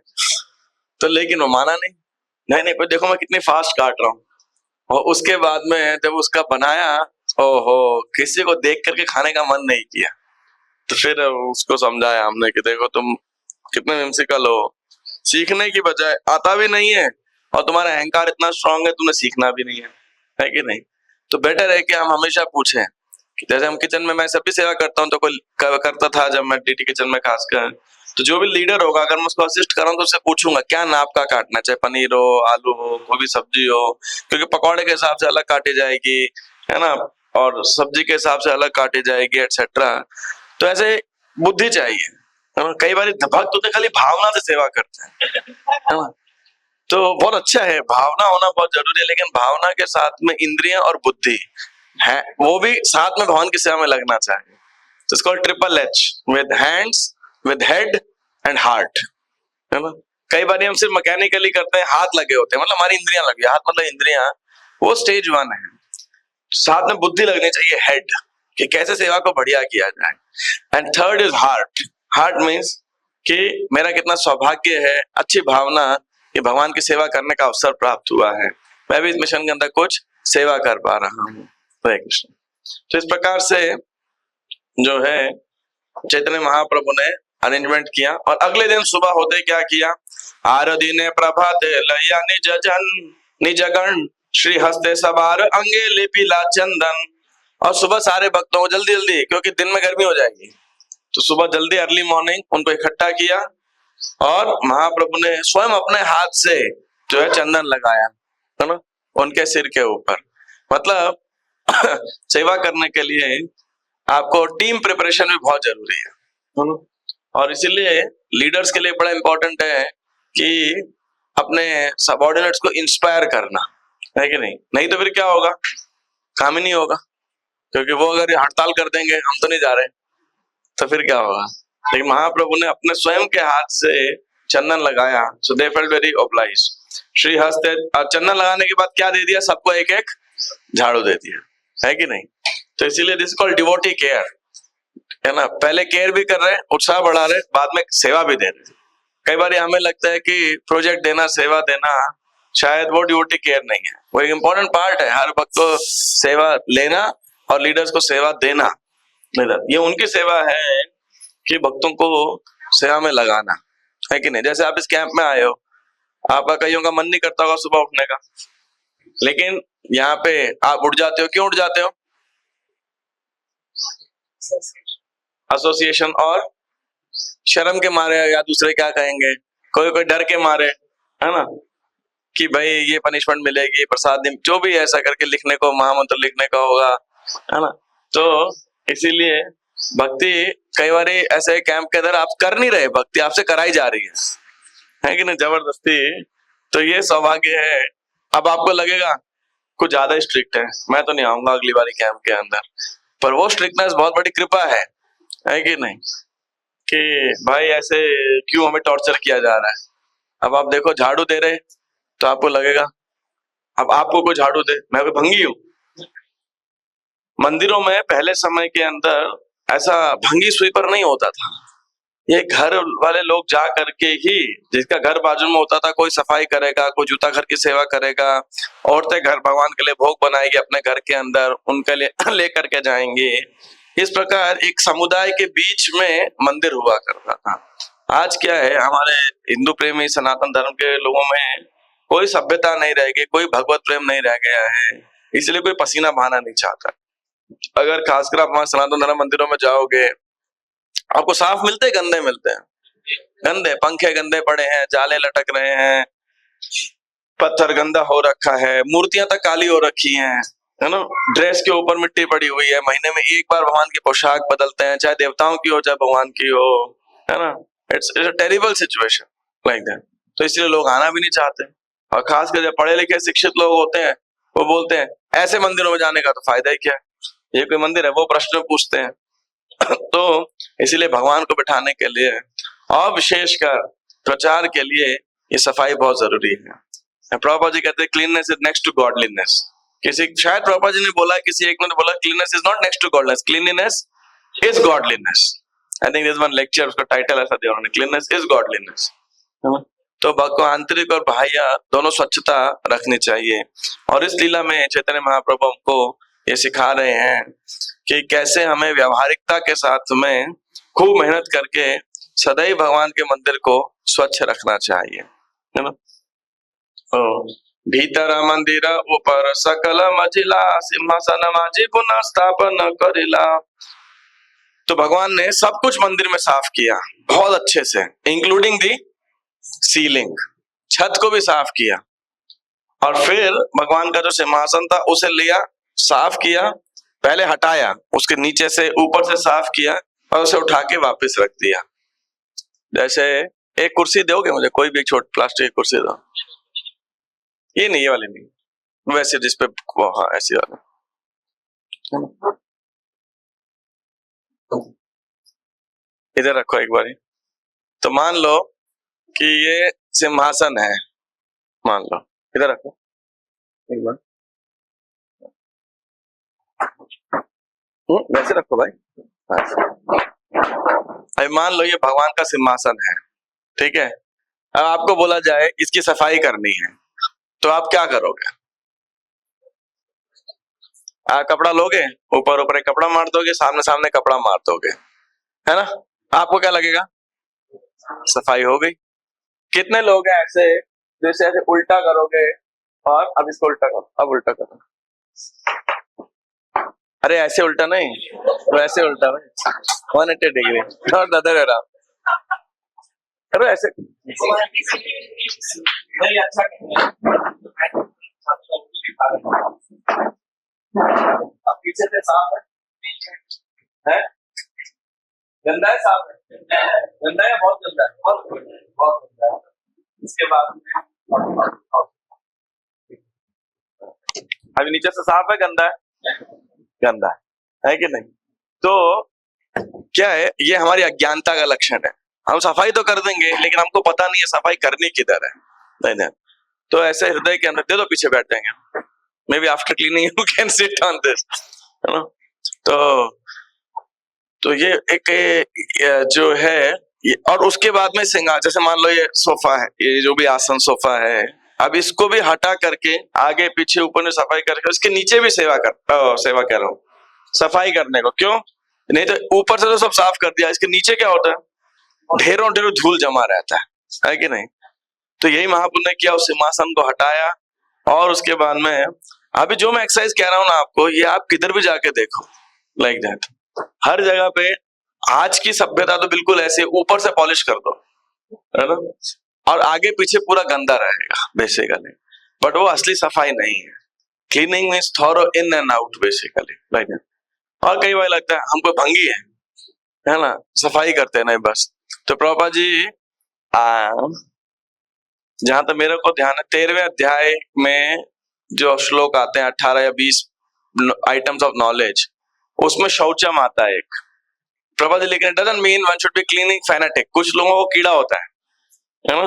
तो लेकिन वो माना नहीं, नहीं नहीं पर देखो मैं कितनी फास्ट काट रहा हूँ। और उसके बाद में जब उसका बनाया, ओहो, किसी को देख करके खाने का मन नहीं किया। तो फिर उसको समझाया हमने कि देखो तुम कितने whimsical हो, सीखने की बजाय आता भी नहीं है और तुम्हारा अहंकार इतना स्ट्रांग है, तुम्हें सीखना भी नहीं है कि नहीं। तो बेटर है कि हम हमेशा पूछें। जैसे हम किचन में, मैं सबकी सेवा करता हूँ, तो कोई करता था जब मैं डीटी किचन में खासकर, तो जो भी लीडर होगा अगर मैं उसको असिस्ट कर रहा हूँ तो उससे पूछूंगा क्या नाप का काटना, चाहे पनीर हो, आलू हो, कोई भी सब्जी हो, क्योंकि पकौड़े के हिसाब से अलग काटी जाएगी, है ना, और सब्जी के हिसाब से अलग काटी जाएगी, एटसेट्रा। तो ऐसे बुद्धि चाहिए, है ना। कई बार भक्त होते खाली भावना से सेवा करते हैं, है ना। तो बहुत अच्छा है, भावना होना बहुत जरूरी है, लेकिन भावना के साथ में इंद्रियां और बुद्धि है, वो भी साथ में भगवान की सेवा में लगना चाहिए। तो इसको triple H, with hands, with head and heart, है ना। कई बार हम सिर्फ मैकेनिकली करते हैं, हाथ लगे होते हैं, मतलब हमारी इंद्रियां लगी, हाथ मतलब इंद्रियां, वो स्टेज 1 है। साथ में बुद्धि लगनी चाहिए, हेड, कि कैसे सेवा को बढ़िया किया जाए। And third is heart. Heart means कि मेरा कितना सौभाग्य है, अच्छी भावना कि भगवान की सेवा करने का अवसर प्राप्त हुआ है, मैं भी इस मिशन के अंदर कुछ सेवा कर पा रहा हूँ। हरे कृष्ण। तो इस प्रकार से जो है चैतन्य महाप्रभु ने अरेंजमेंट किया, और अगले दिन सुबह होते क्या किया, आरती ने प्रभाते लया निज जन निज गण श्री हस्ते सवार अंगे लिपिला चंदन। और सुबह सारे भक्तों को जल्दी जल्दी, क्योंकि दिन में गर्मी हो जाएगी, तो सुबह जल्दी अर्ली मॉर्निंग उनको इकट्ठा किया और महाप्रभु ने स्वयं अपने हाथ से जो है चंदन लगाया, है ना, उनके सिर के ऊपर। मतलब सेवा करने के लिए आपको टीम प्रिपरेशन भी बहुत जरूरी है ना? और इसीलिए लीडर्स के लिए बड़ा इंपॉर्टेंट है कि अपने सबऑर्डिनेट्स को इंस्पायर करना, है कि नहीं। नहीं तो फिर क्या होगा, काम ही नहीं होगा, क्योंकि वो अगर हड़ताल कर देंगे हम तो नहीं जा रहे, तो फिर क्या होगा। लेकिन महाप्रभु ने अपने स्वयं के हाथ से चंदन लगाया, so they felt very obliged. Shri हस्ते, चंदन लगाने के बाद क्या दे दिया, सबको एक एक झाड़ू दे दिया, है कि नहीं। तो इसीलिए दिस कॉल्ड डिवोटी केयर, है ना। पहले केयर भी कर रहे, उत्साह बढ़ा रहे, बाद में सेवा भी दे रहे। कई बार हमें लगता है कि प्रोजेक्ट देना, सेवा देना, शायद वो डिवोटी केयर नहीं है, वो एक इम्पोर्टेंट पार्ट है। हर भक्त को सेवा लेना और लीडर्स को सेवा देना, ये उनकी सेवा है कि भक्तों को सेवा में लगाना, है कि नहीं। जैसे आप इस कैंप में आए हो, आपका कईयों का मन नहीं करता होगा सुबह उठने का, लेकिन यहाँ पे आप उठ जाते हो। क्यों उठ जाते हो? एसोसिएशन और शर्म के मारे, या दूसरे क्या कहेंगे, कोई कोई डर के मारे, है ना, कि भाई ये पनिशमेंट मिलेगी, प्रसाद जो भी ऐसा करके लिखने को, महामंत्र लिखने का होगा, है ना। तो इसीलिए भक्ति कई बार ऐसे कैंप के अंदर आप कर नहीं रहे, भक्ति आपसे कराई जा रही है कि नहीं, जबरदस्ती। तो ये सौभाग्य है। अब आपको लगेगा कुछ ज्यादा स्ट्रिक्ट है, मैं तो नहीं आऊंगा अगली बारी कैंप के अंदर, पर वो स्ट्रिक्टनेस बहुत बड़ी कृपा है कि नहीं, कि भाई ऐसे क्यों हमें टॉर्चर किया जा रहा है। अब आप देखो झाड़ू दे रहे, तो आपको लगेगा अब आपको कोई झाड़ू दे, मैं कोई भंगी हूं। मंदिरों में पहले समय के अंदर ऐसा भंगी स्वीपर नहीं होता था, ये घर वाले लोग जा करके ही, जिसका घर बाजू में होता था, कोई सफाई करेगा, कोई जूता घर की सेवा करेगा, औरतें घर भगवान के लिए भोग बनाएगी अपने घर के अंदर, उनके लिए लेकर के जाएंगे। इस प्रकार एक समुदाय के बीच में मंदिर हुआ करता था। आज क्या है, हमारे हिंदू प्रेमी सनातन धर्म के लोगों में कोई सभ्यता नहीं रह गई, कोई भगवत प्रेम नहीं रह गया है, इसलिए कोई पसीना बहाना नहीं चाहता। अगर खासकर आप हमारे सनातन धर्म मंदिरों में जाओगे, आपको साफ मिलते हैं, गंदे मिलते हैं, गंदे पंखे गंदे पड़े हैं, जाले लटक रहे हैं, पत्थर गंदा हो रखा है, मूर्तियां तक काली हो रखी हैं, है ना, ड्रेस के ऊपर मिट्टी पड़ी हुई है, महीने में एक बार भगवान की पोशाक बदलते हैं, चाहे देवताओं की हो चाहे भगवान की हो, है ना। It's a terrible situation like that. तो इसलिए लोग आना भी नहीं चाहते, और खासकर जब पढ़े लिखे शिक्षित लोग होते हैं वो बोलते हैं ऐसे मंदिरों में जाने का तो फायदा ही क्या है, ये कोई मंदिर है, वो प्रश्न पूछते हैं। तो इसीलिए भगवान को बिठाने के लिए और विशेषकर प्रचार के लिए ये सफाई बहुत जरूरी है। प्रभुपाद जी कहते हैं cleanness is next to godliness. किसी शायद प्रभुपाद जी ने बोला, किसी एक ने बोला cleanness is not next to godliness, cleanliness is godliness. I think this one lecture, उसका टाइटल ऐसा दिया उन्होंने, क्लीननेस इज गॉडलीनेस। तो भक्त को आंतरिक और बाह्य दोनों स्वच्छता रखनी चाहिए। और इस लीला में चैतन्य महाप्रभु हमको ये सिखा रहे हैं कि कैसे हमें व्यावहारिकता के साथ में खूब मेहनत करके सदैव भगवान के मंदिर को स्वच्छ रखना चाहिए, है ना। भीतर मंदिर ऊपर सकल मजिला, सिंहासन माजी पुनः स्थापन करिला। तो भगवान ने सब कुछ मंदिर में साफ किया बहुत अच्छे से, इंक्लूडिंग दी सीलिंग, छत को भी साफ किया। और फिर भगवान का जो सिंहासन था उसे लिया, साफ किया, पहले हटाया, उसके नीचे से ऊपर से साफ किया और उसे उठा के वापस रख दिया। जैसे एक कुर्सी दोगे मुझे, कोई भी एक छोटी प्लास्टिक की कुर्सी दो, ये नहीं, ये वाली नहीं, वैसे जिसपे हाँ ऐसी वाली, इधर रखो एक बारी। तो मान लो कि ये सिंहासन है, मान लो, इधर रखो एक बार, वैसे रखो भाई। अभी मान लो ये भगवान का सिंहासन है, ठीक है। अब आपको बोला जाए इसकी सफाई करनी है, तो आप क्या करोगे? कपड़ा लोगे, ऊपर ऊपर एक कपड़ा मार दोगे, सामने सामने कपड़ा मार दोगे, है ना। आपको क्या लगेगा? सफाई हो गई। कितने लोग हैं ऐसे जैसे ऐसे उल्टा करोगे, और अब इसको उल्टा करो, अब उल्टा करो, अरे ऐसे उल्टा नहीं, वैसे उल्टा भाई, 180 degree, not the other way around. अरे ऐसे नहीं, अच्छा अब पीछे से साफ है, गंदा है, साफ है, गंदा है, बहुत गंदा है, बहुत गंदा है। इसके बाद अभी नीचे से साफ है, गंदा है, गंदा है कि नहीं। तो क्या है, ये हमारी अज्ञानता का लक्षण है। हम सफाई तो कर देंगे लेकिन हमको पता नहीं है सफाई करनी किधर है, नहीं। तो ऐसे हृदय के अंदर दे दो, पीछे बैठ जाएंगे, may be after cleaning you can sit on this, है ना। तो ये एक जो है, और उसके बाद में सिंगार, जैसे मान लो ये सोफा है, ये जो भी आसन सोफा है, अब इसको भी हटा करके आगे पीछे ऊपर में सफाई करके इसके नीचे भी सेवा कह रहा हूँ, सफाई करने को। क्यों? नहीं तो ऊपर से तो सब साफ कर दिया, इसके नीचे क्या होता है, ढेरों ढेरों धूल जमा रहता है कि नहीं। तो यही महापुरुष ने किया, उस सिंहासन को हटाया, और उसके बाद में अभी जो मैं एक्सरसाइज कह रहा हूँ ना आपको, ये आप किधर भी जाके देखो, लाइक दैट, हर जगह पे आज की सभ्यता तो बिल्कुल ऐसे ऊपर से पॉलिश कर दो, है ना, और आगे पीछे पूरा गंदा रहेगा बेसिकली, बट वो असली सफाई नहीं है। Cleaning means thorough in and out basically, like that. और कई बार लगता है हमको भंगी है ना, सफाई करते हैं नहीं बस। तो प्रभुपाद जी जहां तक मेरे को ध्यान है, 13वें अध्याय में जो श्लोक आते हैं 18 या 20 आइटम्स ऑफ नॉलेज, उसमें शौचम आता है एक। प्रभुपाद जी लिखे, doesn't mean one should be cleaning fanatic. कुछ लोगों को कीड़ा होता है ना,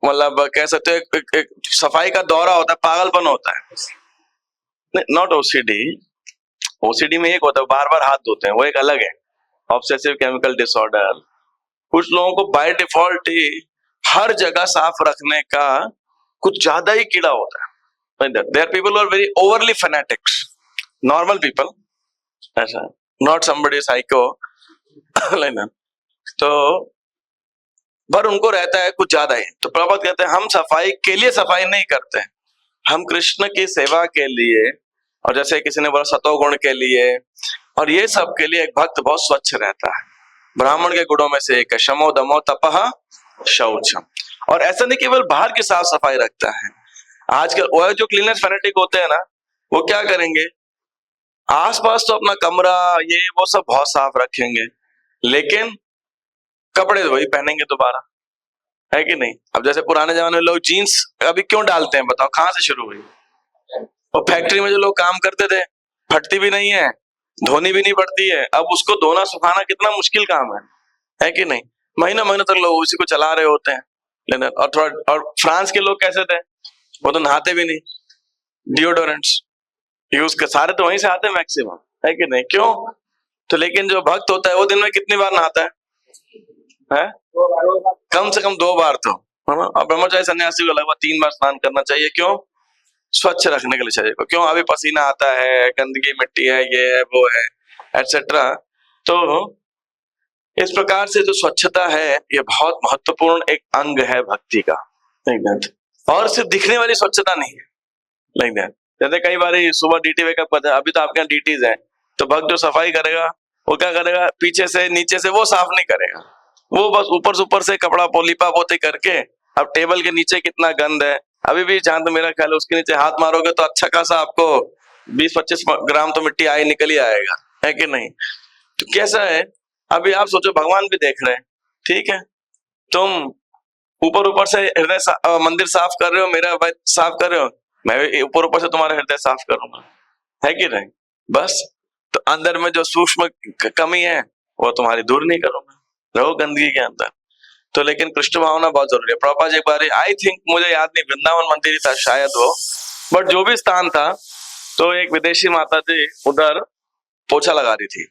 मतलब कह सकते हैं एक सफाई का दौरा होता है, पागलपन होता है, नॉट ओसीडी। ओसीडी में एक होता है बार बार हाथ धोते हैं, वो एक अलग है, ऑब्सेसिव केमिकल डिसऑर्डर। कुछ लोगों को बाय डिफॉल्ट ही हर जगह साफ रखने का कुछ ज्यादा ही कीड़ा होता है। There people are very overly fanatics, normal people, ऐसा, नॉट समबडी साइको, तो पर उनको रहता है कुछ ज्यादा ही। तो प्रभुपाद कहते हैं हम सफाई के लिए सफाई नहीं करते, हम कृष्ण की सेवा के लिए, और जैसे किसी ने बोला सतोगुण के लिए, और ये सब के लिए एक भक्त बहुत स्वच्छ रहता है। ब्राह्मण के गुणों में से एक है शमो दमो तपह शौचम। और ऐसा नहीं केवल बाहर की साफ सफाई रखता है, आजकल वो जो क्लीननेस फैनेटिक होते हैं ना, वो क्या करेंगे, आसपास तो अपना कमरा ये वो सब बहुत साफ रखेंगे, लेकिन कपड़े वही पहनेंगे दोबारा, है कि नहीं। अब जैसे पुराने जमाने में लोग जीन्स अभी क्यों डालते हैं बताओ, कहां से शुरू हुई। और फैक्ट्री में जो लोग काम करते थे, फटती भी नहीं है, धोनी भी नहीं पड़ती है, अब उसको धोना सुखाना कितना मुश्किल काम है कि नहीं। महीना महीना तक लोग उसी को चला रहे होते हैं। लेकिन और थोड़ा, और फ्रांस के लोग कैसे थे, वो तो नहाते भी नहीं, डिओडोरेंट्स यूज कर, सारे तो वहीं से आते हैं मैक्सिमम, है कि नहीं, क्यों। तो लेकिन जो भक्त होता है वो दिन में कितनी बार नहाता है? कम से कम 2 बार तो, है ना। और ब्रह्मचारी सन्यासी को लगभग 3 बार स्नान करना चाहिए, क्यों, स्वच्छ रखने के लिए शरीर को, क्यों, अभी पसीना आता है, गंदगी मिट्टी है, ये है वो है एटसेट्रा। तो इस प्रकार से जो स्वच्छता है ये बहुत महत्वपूर्ण एक अंग है भक्ति का, और सिर्फ दिखने वाली स्वच्छता नहीं है, लाइक दैट। जैसे कई बार सुबह डीटी वेकअप करते हैं, अभी तो आपके यहाँ डीटीज है, तो भक्त जो सफाई करेगा वो क्या करेगा, पीछे से नीचे से वो साफ नहीं करेगा, वो बस ऊपर से कपड़ा लिपा पोती करके, अब टेबल के नीचे कितना गंद है, अभी भी जहां तो मेरा ख्याल है उसके नीचे हाथ मारोगे तो अच्छा खासा आपको 20-25 ग्राम तो मिट्टी आए निकल ही आएगा, है कि नहीं। तो कैसा है, अभी आप सोचो भगवान भी देख रहे हैं, ठीक है, तुम ऊपर से मंदिर साफ कर रहे हो, मेरा भाई साफ कर रहे हो, मैं भी ऊपर से तुम्हारा हृदय साफ करूंगा, है कि नहीं। बस तो अंदर में जो सूक्ष्म कमी है वो तुम्हारी दूर नहीं करूंगा, रहो गंदगी के अंदर। तो लेकिन कृष्ण भावना बहुत जरूरी है। प्रभुपाद जी एक बार, आई थिंक मुझे याद नहीं, वृंदावन मंदिर ही था शायद वो, बट जो भी स्थान था, तो एक विदेशी माता जी उधर पोछा लगा रही थी,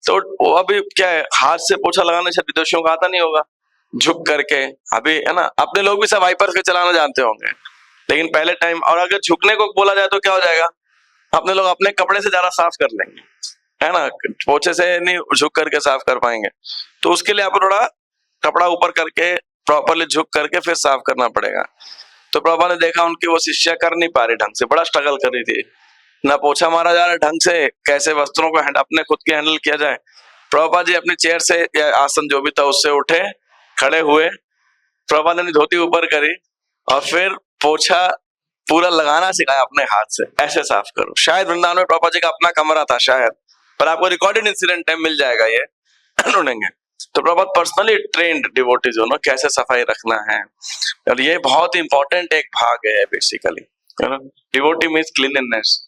तो वो अभी क्या है, हाथ से पोछा लगाने से विदेशियों को आता नहीं होगा, झुक करके, अभी है ना, अपने लोग भी सब वाइपर से चलाना जानते होंगे, लेकिन पहले टाइम, और अगर झुकने को बोला जाए तो क्या हो जाएगा, अपने लोग अपने कपड़े से ज्यादा साफ कर लेंगे, है ना, पोछे से नहीं झुक करके साफ कर पाएंगे। तो उसके लिए आपको थोड़ा कपड़ा ऊपर करके प्रॉपरली झुक करके फिर साफ करना पड़ेगा। तो प्रभा ने देखा उनकी वो शिष्या कर नहीं पा रही ढंग से, बड़ा स्ट्रगल कर रही थी, ना पोछा मारा जा रहा ढंग से, कैसे वस्त्रों को अपने खुद के हैंडल किया जाए। प्रभुपाद जी अपनी चेयर से या आसन जो भी था उससे उठे, खड़े हुए, प्रभुपाद ने धोती ऊपर करी और फिर पोछा पूरा लगाना सिखाया अपने हाथ से, ऐसे साफ करो। शायद वृंदावन में प्रभुपाद जी का अपना कमरा था शायद, पर आपको रिकॉर्डेड इंसिडेंट टाइम मिल जाएगा ये ढूंढेंगे। तो प्रभुपाद पर्सनली ट्रेंड डिवोटीज हो ना, कैसे सफाई रखना है, और ये बहुत इंपॉर्टेंट एक भाग है बेसिकली, है ना। Devotee means cleanliness,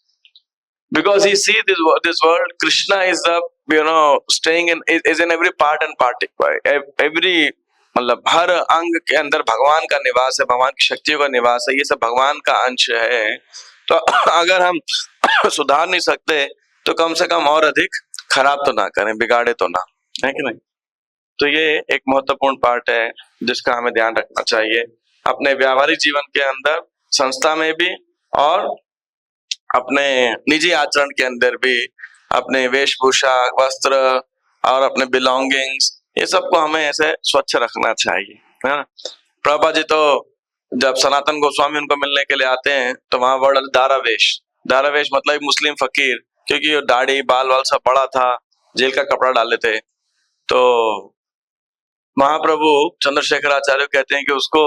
because he see this world, Krishna is the, staying in, is in every part and particle, every, मतलब हर अंग के अंदर भगवान का निवास है, भगवान की शक्तियों का निवास है, ये सब भगवान का अंश है। तो अगर हम सुधार नहीं सकते तो कम से कम और अधिक खराब तो ना करें, बिगाड़े तो ना, है कि नहीं। तो ये एक महत्वपूर्ण पार्ट है जिसका हमें ध्यान रखना चाहिए अपने व्यावहारिक जीवन के अंदर, संस्था में भी, और अपने निजी आचरण के अंदर भी, अपने वेशभूषा, वस्त्र और अपने बिलोंगिंग्स, ये सबको हमें ऐसे स्वच्छ रखना चाहिए, है ना। प्रभुपाद जी तो जब सनातन गोस्वामी उनको मिलने के लिए आते हैं तो वहां वर्ड दारावेश, दारावेश मतलब मुस्लिम फकीर, क्योंकि दाढ़ी बाल वाल सब बड़ा था, जेल का कपड़ा डाले थे। तो महाप्रभु चंद्रशेखर आचार्य कहते हैं कि उसको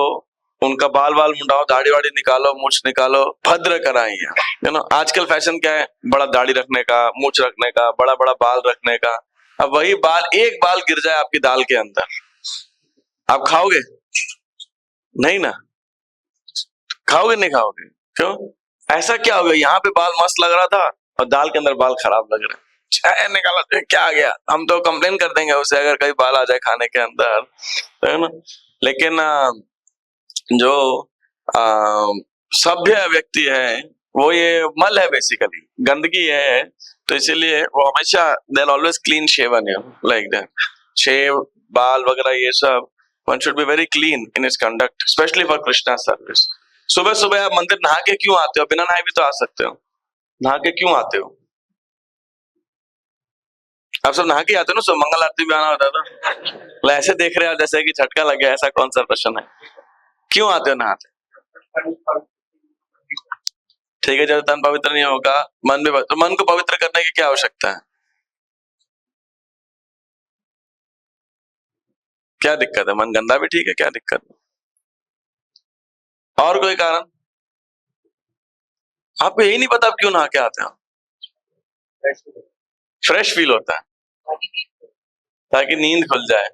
उनका बाल बाल मुंडाओ, दाढ़ी वाड़ी निकालो, मूछ निकालो, भद्र कराइए, है ना। आजकल फैशन क्या है, बड़ा दाढ़ी रखने का, मूछ रखने का, बड़ा बड़ा बाल रखने का। अब वही बाल, एक बाल गिर जाए आपकी दाल के अंदर, आप खाओगे नहीं ना, खाओगे नहीं खाओगे, क्यों, ऐसा क्या हो गया, यहाँ पे बाल मस्त लग रहा था और दाल के अंदर बाल खराब लग रहा है, चाय निकाला तो क्या आ गया, हम तो कंप्लेन कर देंगे उससे अगर कहीं बाल आ जाए खाने के अंदर, है ना। लेकिन जो सभ्य व्यक्ति है वो ये मल है, बेसिकली गंदगी है, तो इसीलिए वो हमेशा they'll always clean shaven, like that, शेव बाल वगैरह ये सब, one should be very clean in his conduct, especially for Krishna service। सुबह सुबह आप मंदिर नहा के क्यों आते हो, बिना नहाए भी तो आ सकते हो, नहा के क्यों आते हो, आप सब नहा के आते हो ना, सब मंगल आरती भी आना होता था, ऐसे देख रहे हो जैसे कि झटका लग गया, ऐसा कौन सा प्रश्न है, क्यों आते हो नहाते। ठीक है, जब तन पवित्र नहीं होगा मन भी, तो मन को पवित्र करने की क्या आवश्यकता है। क्या दिक्कत है? मन गंदा भी ठीक है, क्या दिक्कत है? और कोई कारण? आपको यही नहीं पता आप क्यों नहा के आते हो? फ्रेश फील होता है, ताकि नींद खुल जाए।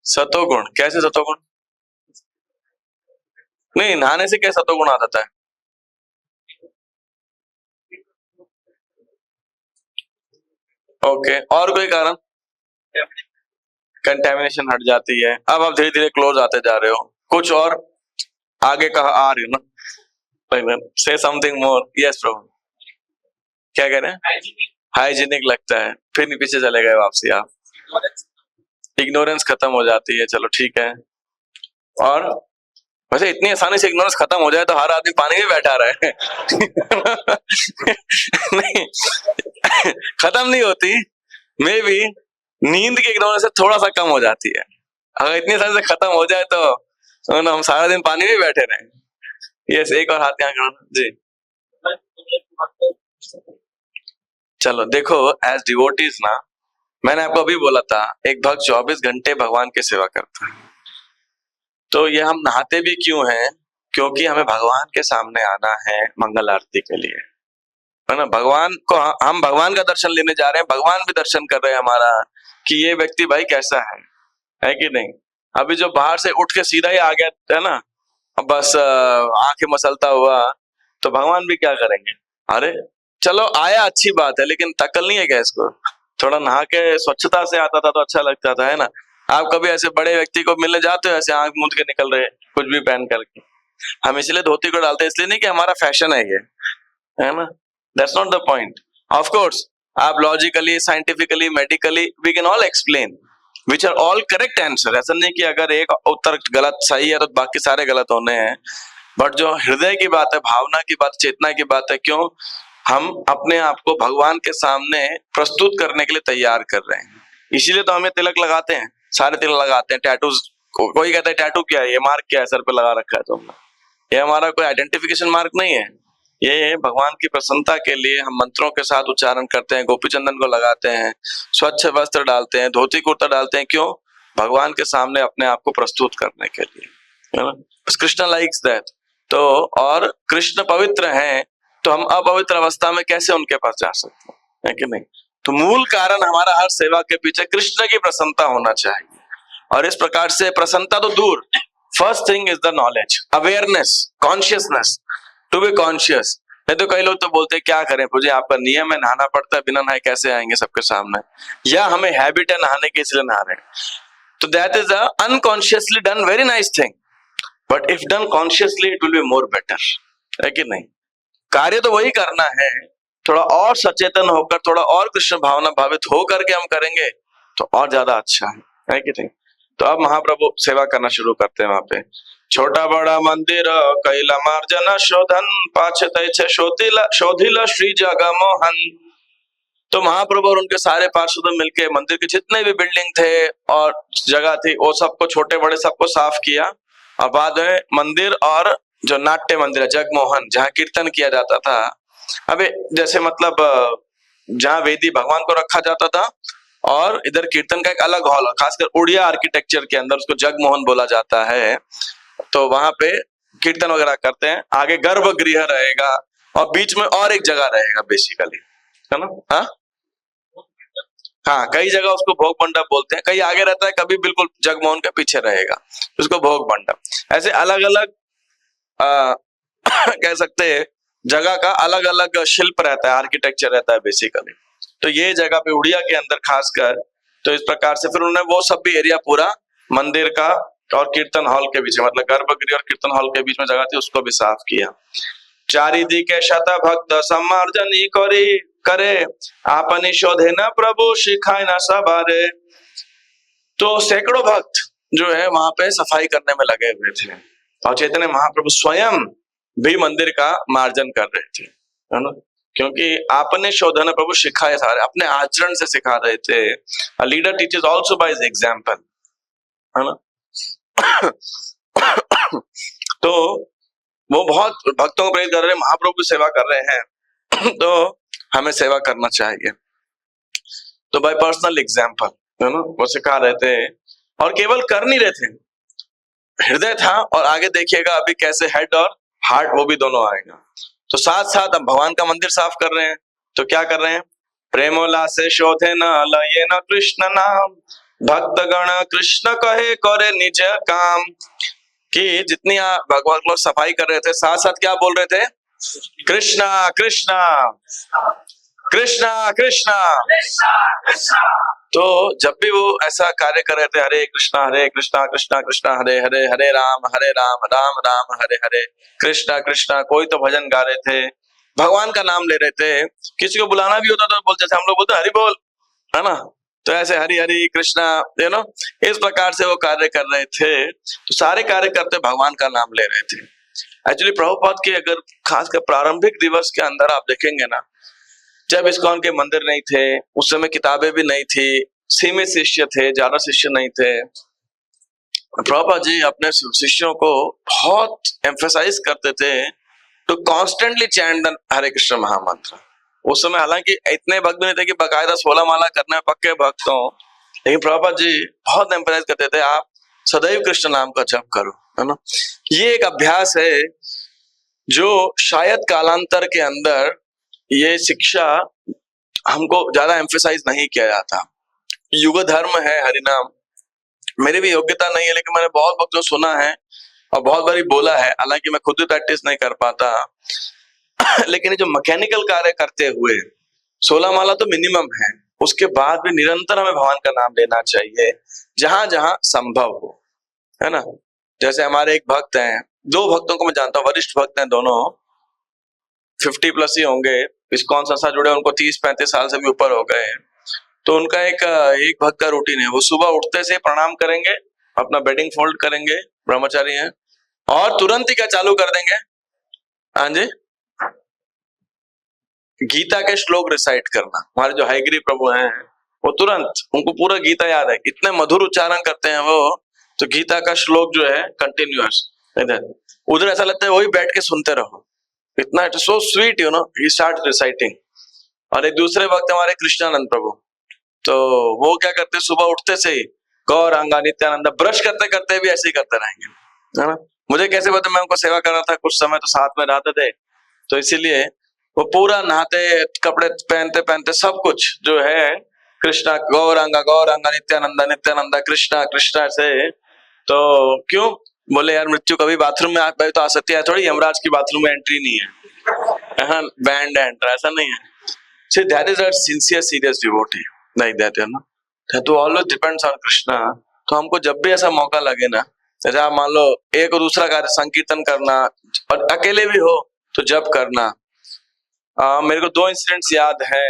सतोगुण? कैसे सतोगुण? नहीं, नहाने से क्या सतोगुण आ जाता है? ओके, और कोई कारण? कंटेमिनेशन हट जाती है। अब आप धीरे धीरे क्लोज आते जा रहे हो। कुछ और आगे कहा आ रही हो ना, से समथिंग मोर। यस प्रभु, क्या कह रहे हैं? हाइजीनिक लगता है, फिर नहीं पीछे चले गए वापसी आप। इग्नोरेंस खत्म हो जाती है, चलो ठीक है। और वैसे इतनी आसानी से इग्नोरेंस खत्म हो जाए तो हर आदमी पानी में बैठा रहा है। नहीं, खत्म नहीं होती, मे बी नींद की इग्नोरेंस से थोड़ा सा कम हो जाती है। अगर इतनी आसानी से खत्म हो जाए तो हम सारा दिन पानी में बैठे रहे। यस, एक और हाथ यहाँ करो जी। चलो देखो, एज डिवोटीज ना, मैंने आपको अभी बोला था एक भक्त 24 घंटे भगवान की सेवा करता है। तो ये हम नहाते भी क्यों हैं? क्योंकि हमें भगवान के सामने आना है मंगल आरती के लिए, है ना। भगवान को, हम भगवान का दर्शन लेने जा रहे हैं, भगवान भी दर्शन कर रहे हैं हमारा कि ये व्यक्ति भाई कैसा है कि नहीं। अभी जो बाहर से उठ के सीधा ही आ गया है ना, अब बस आंखें मसलता हुआ, तो भगवान भी क्या करेंगे? अरे चलो आया, अच्छी बात है, लेकिन तकल नहीं है क्या इसको? थोड़ा नहा के स्वच्छता से आता था तो अच्छा लगता था, है ना। आप कभी ऐसे बड़े व्यक्ति को मिलने जाते हो, ऐसे आंख मूंद के निकल रहे, कुछ भी पहन करके? हम इसलिए धोती को डालते हैं, इसलिए नहीं कि हमारा फैशन है ये, है ना। That's not the point. Of course आप logically, scientifically, medically we can all explain which are all correct answer. ऐसा नहीं कि अगर एक उत्तर गलत सही है तो बाकी सारे गलत होने हैं। बट जो हृदय की बात है, भावना की बात, चेतना की बात है, क्यों हम अपने आप को भगवान के सामने प्रस्तुत करने के लिए तैयार कर रहे हैं। इसीलिए तो हमें तिलक लगाते हैं, सारे तिलक लगाते हैं। टैटूज, कोई कहता है टैटू क्या है, ये मार्क क्या है सर पे लगा रखा है तुमने, ये हमारा कोई आइडेंटिफिकेशन मार्क नहीं है। ये भगवान की प्रसन्नता के लिए हम मंत्रों के साथ उच्चारण करते हैं, गोपी चंदन को लगाते हैं, स्वच्छ वस्त्र डालते हैं, धोती कुर्ता डालते हैं। क्यों? भगवान के सामने अपने आप को प्रस्तुत करने के लिए, है ना। Krishna likes that. तो और कृष्ण पवित्र हैं, तो हम अपवित्र अवस्था में कैसे उनके पास जा सकते हैं, है कि नहीं। तो मूल कारण हमारा हर सेवा के पीछे कृष्ण की प्रसन्नता होना चाहिए। और इस प्रकार से प्रसन्नता तो दूर, first thing is the knowledge, awareness, consciousness, to be conscious. नहीं तो कई लोग तो बोलते हैं क्या करें मुझे, आपका नियम है नहाना पड़ता है, बिना नहाए कैसे आएंगे सबके सामने, या हमें हैबिट है नहाने की इसलिए नहा रहे हैं। तो that is a unconsciously done very nice thing, but if done consciously it will be more better, है कि नहीं। कार्य तो वही करना है, थोड़ा और सचेतन होकर, थोड़ा और कृष्ण भावना भावित होकर के हम करेंगे तो और ज्यादा अच्छा है कि नहीं। तो अब महाप्रभु सेवा करना शुरू करते हैं वहां पे। छोटा बड़ा मंदिर कैला मार्जन शोधन, पाछे शोधिला श्री जगमोहन। तो महाप्रभु और उनके सारे पार्षद मिलके मंदिर के जितने भी बिल्डिंग थे और जगह थी वो सबको, छोटे बड़े सबको साफ किया। और बाद में मंदिर और जो नाट्य मंदिर है जगमोहन, जहाँ कीर्तन किया जाता था, अबे जैसे मतलब जहाँ वेदी भगवान को रखा जाता था और इधर कीर्तन का एक अलग हॉल, खासकर उड़िया आर्किटेक्चर के अंदर उसको जगमोहन बोला जाता है। तो वहां पे कीर्तन वगैरह करते हैं। आगे गर्भगृह रहेगा और बीच में और एक जगह रहेगा बेसिकली, है ना। हाँ हाँ, कई जगह उसको भोग मंडप बोलते हैं, कहीं आगे रहता है, कभी बिल्कुल जगमोहन के पीछे रहेगा, उसको भोग मंडप। ऐसे अलग अलग कह सकते हैं जगह का अलग अलग शिल्प रहता है, आर्किटेक्चर रहता है बेसिकली। तो ये जगह पे उड़िया के अंदर खासकर, तो इस प्रकार से फिर उन्होंने वो सब भी एरिया पूरा मंदिर का और कीर्तन हॉल के बीच में, मतलब गर्भगृह और कीर्तन हॉल के बीच में जगह थी, उसको भी साफ किया। चारिदी के शत भक्त सम्मार्जनी करे, आपनी शोधे न प्रभु शिखाए न सबारे। तो सैकड़ों भक्त जो है वहां पे सफाई करने में लगे हुए थे और चैतन्य महाप्रभु स्वयं भी मंदिर का मार्जन कर रहे थे, है ना। क्योंकि आपने शोधन प्रभु सिखाए, सारे अपने आचरण से सिखा रहे थे। A leader teaches also by his example, है ना। तो वो बहुत भक्तों को प्रेरित कर रहे हैं, महाप्रभु की सेवा कर रहे हैं, तो हमें सेवा करना चाहिए। तो बाय पर्सनल एग्जाम्पल, है ना, वो सिखा रहे थे और केवल कर नहीं रहे थे, हृदय था, और आगे देखिएगा अभी कैसे हेड और हार्ट वो भी दोनों आएगा। तो साथ साथ अब भगवान का मंदिर साफ कर रहे हैं, तो क्या कर रहे हैं, प्रेमोला से शोधे न लये न कृष्ण नाम, भक्त गण कृष्ण कहे करे निज काम। कि जितनी भगवान लोग सफाई कर रहे थे, साथ साथ क्या बोल रहे थे, कृष्णा कृष्णा कृष्णा कृष्णा। तो जब भी वो ऐसा कार्य कर रहे थे, हरे कृष्णा कृष्णा कृष्णा हरे हरे, हरे राम राम राम हरे हरे, कृष्णा कृष्णा, कोई तो भजन गा रहे थे, भगवान का नाम ले रहे थे। किसी को बुलाना भी होता तो बोलते थे, हम लोग बोलते हरि बोल, है ना, तो ऐसे हरि हरि कृष्णा, इस प्रकार से वो कार्य कर रहे थे। तो सारे कार्य करते भगवान का नाम ले रहे थे। एक्चुअली प्रभुपाद के अगर खासकर प्रारंभिक दिवस के अंदर आप देखेंगे ना, जब इस्कॉन के मंदिर नहीं थे, उस समय किताबें भी नहीं थी, सीमित शिष्य थे, ज्यादा शिष्य नहीं थे, प्रभुपाद जी अपने शिष्यों को बहुत एम्फेसाइज करते थे to constantly chant the Hare Krishna महामंत्र। उस समय हालांकि इतने भक्त भी नहीं थे कि बकायदा 16 माला करने में पक्के भक्त हो, लेकिन प्रभुपाद जी बहुत एम्फेसाइज करते थे, आप सदैव कृष्ण नाम का जप करो, है ना। ये एक अभ्यास है जो शायद कालांतर के अंदर ये शिक्षा हमको ज्यादा एम्फेसाइज नहीं किया जाता। युग धर्म है हरिनाम, मेरी भी योग्यता नहीं है, लेकिन मैंने बहुत वक्त सुना है और बहुत बारी बोला है, हालांकि मैं खुद भी प्रैक्टिस नहीं कर पाता। लेकिन जो मैकेनिकल कार्य करते हुए 16 माला तो मिनिमम है, उसके बाद भी निरंतर हमें भगवान का नाम लेना चाहिए जहां जहां संभव हो, है ना। जैसे हमारे एक भक्त हैं, 2 भक्तों को मैं जानता हूँ, वरिष्ठ भक्त हैं दोनों, 50+ ही होंगे, इस्कॉन संस्था जुड़े, उनको 30-35 साल से भी ऊपर हो गए। तो उनका एक भक्त का रूटीन है, वो सुबह उठते से प्रणाम करेंगे, अपना बेडिंग फोल्ड करेंगे, ब्रह्मचारी हैं, और तुरंत ही क्या चालू कर देंगे, हाँ जी, गीता के श्लोक रिसाइट करना। हमारे जो हयग्रीव प्रभु हैं, वो तुरंत, उनको पूरा गीता याद है, इतने मधुर उच्चारण करते हैं वो, तो गीता का श्लोक जो है कंटिन्यूअस, उधर ऐसा लगता है वही बैठ के सुनते रहो, इतना it so sweet, he start reciting. और एक दूसरे वक्त हमारे कृष्णानंद प्रभु, तो वो क्या करते, सुबह उठते से ही गौरांगा नित्यानंद, ब्रश करते करते भी ऐसे ही करते रहेंगे, है ना। मुझे कैसे पता, मैं उनको सेवा कर रहा था कुछ समय, तो साथ में रहते थे, तो इसीलिए वो पूरा नहाते, कपड़े पहनते पहनते सब कुछ जो है कृष्णा गौरांगा गौरांगा नित्यानंदा नित्यानंदा कृष्णा कृष्णा से। तो क्यों बोले, यार मृत्यु कभी बाथरूम में तो आ सकती है थोड़ी, यमराज की बाथरूम में एंट्री नहीं है, बैंड एंटर ऐसा नहीं है। See, that is a sincere, serious devotee, like that, That to always depends on Krishna. तो हमको जब भी ऐसा मौका लगे ना, जैसे आप मान लो एक और दूसरा कार्य संकीर्तन करना, और अकेले भी हो तो जप करना। मेरे को 2 इंसिडेंट्स याद है।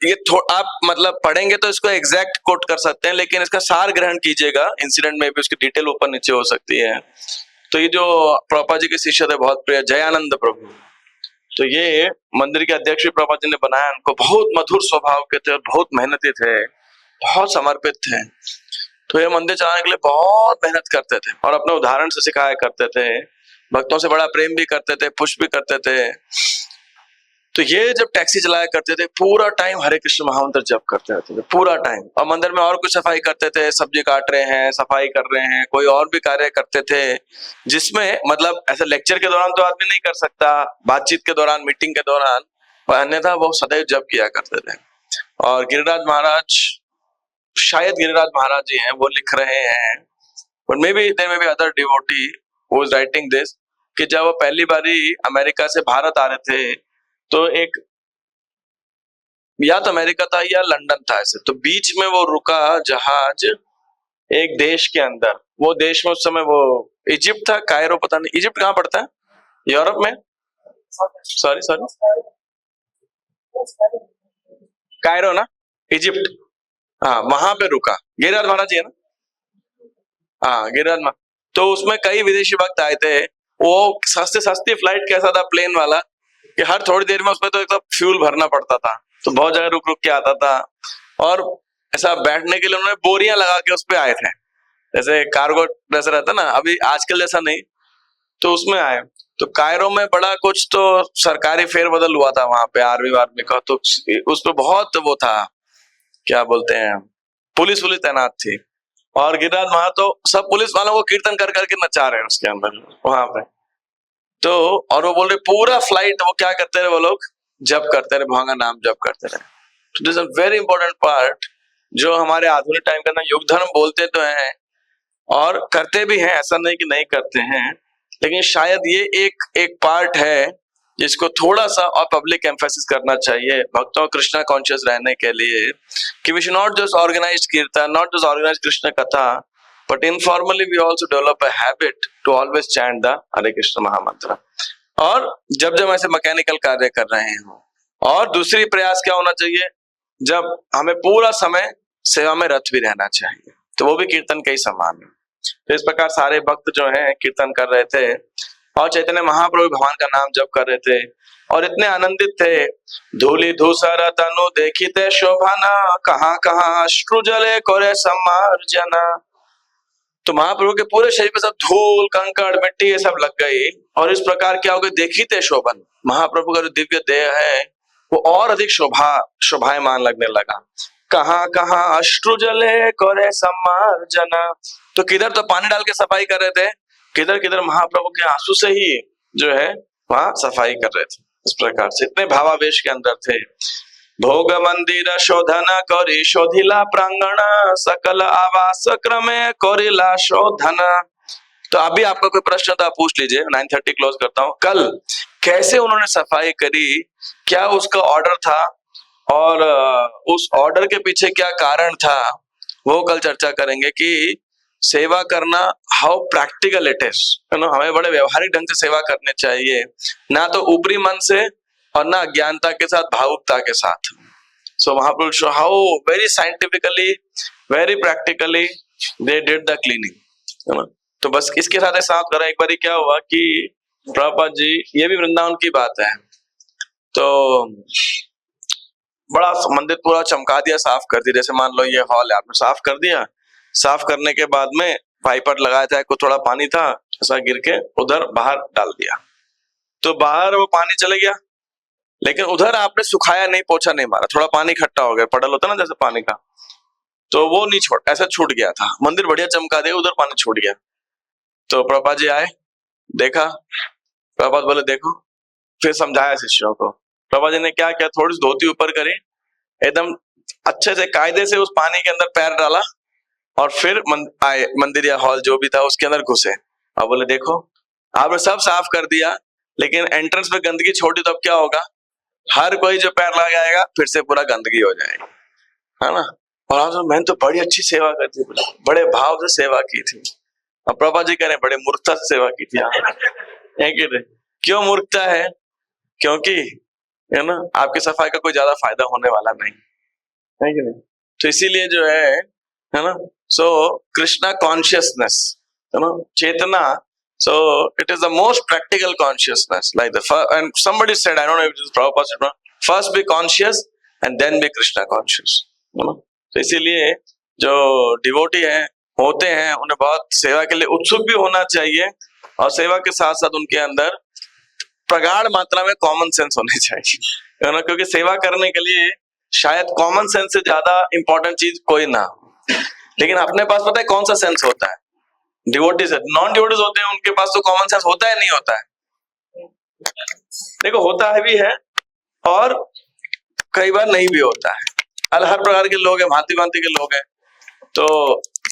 ये आप मतलब पढ़ेंगे तो इसको एग्जैक्ट कोट कर सकते हैं, लेकिन इसका सार ग्रहण कीजिएगा, इंसिडेंट में भी उसकी डिटेल ऊपर नीचे हो सकती है। तो ये जो प्रभुपाद जी के शिष्य थे बहुत प्रिय जयानंद प्रभु, तो ये मंदिर के अध्यक्ष भी प्रभुपाद जी ने बनाया, उनको बहुत मधुर स्वभाव के थे और बहुत मेहनती थे, बहुत समर्पित थे। तो ये मंदिर चलाने के लिए बहुत मेहनत करते थे और अपने उदाहरण से सिखाया करते थे, भक्तों से बड़ा प्रेम भी करते थे, पुष्प भी करते थे। तो ये जब टैक्सी चलाया करते थे, पूरा टाइम हरे कृष्ण महामंत्र जप करते रहते थे पूरा टाइम, और मंदिर में और कुछ सफाई करते थे, सब्जी काट रहे हैं, सफाई कर रहे हैं, कोई और भी कार्य करते थे, जिसमें मतलब ऐसे लेक्चर के दौरान तो आदमी नहीं कर सकता, बातचीत के दौरान, मीटिंग के दौरान, पर अन्यथा वो सदैव जप किया करते थे। और गिरिराज महाराज, शायद गिरिराज महाराज जी हैं, वो लिख रहे हैं, but maybe there may be other devotee who is writing this, कि जब वो पहली बारी अमेरिका से भारत आ रहे थे, तो एक या तो अमेरिका था या लंदन था ऐसे, तो बीच में वो रुका जहाज एक देश के अंदर, वो देश में उस समय वो इजिप्ट था, कायरो, पता नहीं इजिप्ट कहाँ पड़ता है यूरोप में, सॉरी कायरो ना, इजिप्ट, हाँ वहां पे रुका, गिरिराज महाराज जी है ना, हाँ गिरिराज महाराज। तो उसमें कई विदेशी भक्त आए थे, वो सस्ती फ्लाइट कैसा था, प्लेन वाला, कि हर थोड़ी देर में उसमें तो एक फ्यूल भरना पड़ता था, तो बहुत जगह रुक रुक के आता था, और ऐसा बैठने के लिए उन्होंने बोरियां लगा के उस पे आए थे, जैसे कार्गो जैसा रहता ना, अभी आजकल जैसा नहीं, तो उसमें आए। तो कायरो में बड़ा कुछ तो सरकारी फेरबदल हुआ था वहां पे, आर्मी का, तो उस पे बहुत वो था, क्या बोलते हैं, पुलिस तैनात थी। और गिरिराज महातो सब पुलिस वालों को कीर्तन कर करके नचा रहे हैं उसके अंदर वहां पे। तो और वो बोल रहे पूरा फ्लाइट वो क्या करते रहे, वो लोग जप करते रहे, भगवान का नाम जप करते रहे। तो this is very important part जो हमारे आधुनिक टाइम के अंदर युग धर्म बोलते तो हैं और करते भी हैं, ऐसा नहीं कि नहीं करते हैं, लेकिन शायद ये एक पार्ट है जिसको थोड़ा सा और पब्लिक एम्फेसिस करना चाहिए भक्तों कृष्णा कॉन्शियस रहने के लिए कि we should not just organise kirtan, not just organise Krishna katha, but informally we also develop a habit to always chant the Hare Krishna mahamantra. और जब जब ऐसे मैकेनिकल कार्य कर रहे हो, और दूसरी प्रयास क्या होना चाहिए, जब हमें पूरा समय सेवा में रत भी रहना चाहिए, तो वो भी कीर्तन के ही समान है। तो इस प्रकार सारे भक्त जो हैं कीर्तन कर रहे थे और चैतन्य महाप्रभु भगवान का नाम जप कर रहे थे और इतने आनंदित थे। धूलि धूसर तनु देखिते शोभाना, कहाँ कहाँ अश्रु जले करे समार्जना। तो महाप्रभु के पूरे शरीर पे सब धूल कंकड़ मिट्टी ये सब लग गई और इस प्रकार क्या हो गया, देखिते शोभन, महाप्रभु का जो दिव्य देह है वो और अधिक शोभायमान लगने लगा। कहाँ कहाँ अश्रु जले करे समार्जना, तो किधर तो पानी डाल के सफाई कर रहे थे, किधर किधर महाप्रभु के आंसू से ही जो है वहां सफाई कर रहे थे। इस प्रकार से इतने भावावेश के अंदर थे। भोग मंदिर शोधन करी शोधिला प्रांगण, सकल आवास क्रमे करिला शोधन। तो अभी आपका कोई प्रश्न था पूछ लीजिए, 9:30 क्लोज करता हूं। कल कैसे उन्होंने सफाई करी, क्या उसका ऑर्डर था और उस ऑर्डर के पीछे क्या कारण था, वो कल चर्चा करेंगे कि सेवा करना हाउ प्रैक्टिकल इट इज, हमें बड़े व्यवहारिक ढंग से सेवा करने चाहिए, ना तो ऊपरी मन से और ना अज्ञानता के साथ, भावुकता के साथ। So Mahaprabhu show how very scientifically, very practically they did the cleaning. तो बस इसके साथ साथ करा। एक बार क्या हुआ कि प्रभुपाद जी, ये भी वृंदावन की बात है, तो बड़ा मंदिर पूरा चमका दिया, साफ कर दिया। जैसे मान लो ये हॉल है, आपने साफ कर दिया, साफ करने के बाद में वाइपर लगाया था, कुछ थोड़ा पानी था ऐसा गिर के उधर बाहर डाल दिया, तो बाहर वो पानी चले गया, लेकिन उधर आपने सुखाया नहीं, पोछा नहीं मारा, थोड़ा पानी इकट्ठा हो गया, पडल होता ना जैसे पानी का, तो वो नहीं छोड़, ऐसा छूट गया था। मंदिर बढ़िया चमका दिया, उधर पानी छूट गया। तो प्रभुपाद जी आए, देखा, प्रभुपाद बोले देखो, फिर समझाया शिष्यों को। प्रभुपाद जी ने क्या किया, थोड़ी सी धोती ऊपर करी, एकदम अच्छे से कायदे से उस पानी के अंदर पैर डाला और फिर आए मंदिर या हॉल जो भी था उसके अंदर घुसे और बोले देखो आपने सब साफ कर दिया, लेकिन एंट्रेंस पे गंदगी छोड़ी तो अब क्या होगा, हर कोई जो पैर लगाएगा फिर से पूरा गंदगी हो जाएगी, है ना। और आप मैंने तो बड़ी अच्छी सेवा कर दी, बड़े भाव से सेवा की थी। अब प्रभा जी कह रहे बड़े मूर्खता से सेवा की थी आपने। क्यों मूर्खता है, क्योंकि है ना आपकी सफाई का कोई ज्यादा फायदा होने वाला नहीं है कि नहीं। तो इसीलिए जो है ना, सो कृष्णा कॉन्शियसनेस, है ना, चेतना, so it is the most practical consciousness, like and somebody said, I don't know if it is Prabhupada, first be conscious and then be Krishna conscious, है ना। तो इसीलिए जो डिवोटी है होते हैं उन्हें बहुत सेवा के लिए उत्सुक भी होना चाहिए और सेवा के साथ साथ उनके अंदर प्रगाढ़ मात्रा में कॉमन सेंस होनी चाहिए, है ना, क्योंकि सेवा करने के लिए शायद कॉमन सेंस से ज्यादा इंपॉर्टेंट चीज कोई ना हो, लेकिन अपने पास पता है कौन सा सेंस होता है, डिवोटीज है, नॉन डिवोटीज होते हैं उनके पास तो कॉमन सेंस होता है नहीं होता है, देखो होता है भी है और कई बार नहीं भी होता है, हर प्रकार के लोग हैं, भांति भांति के लोग हैं, तो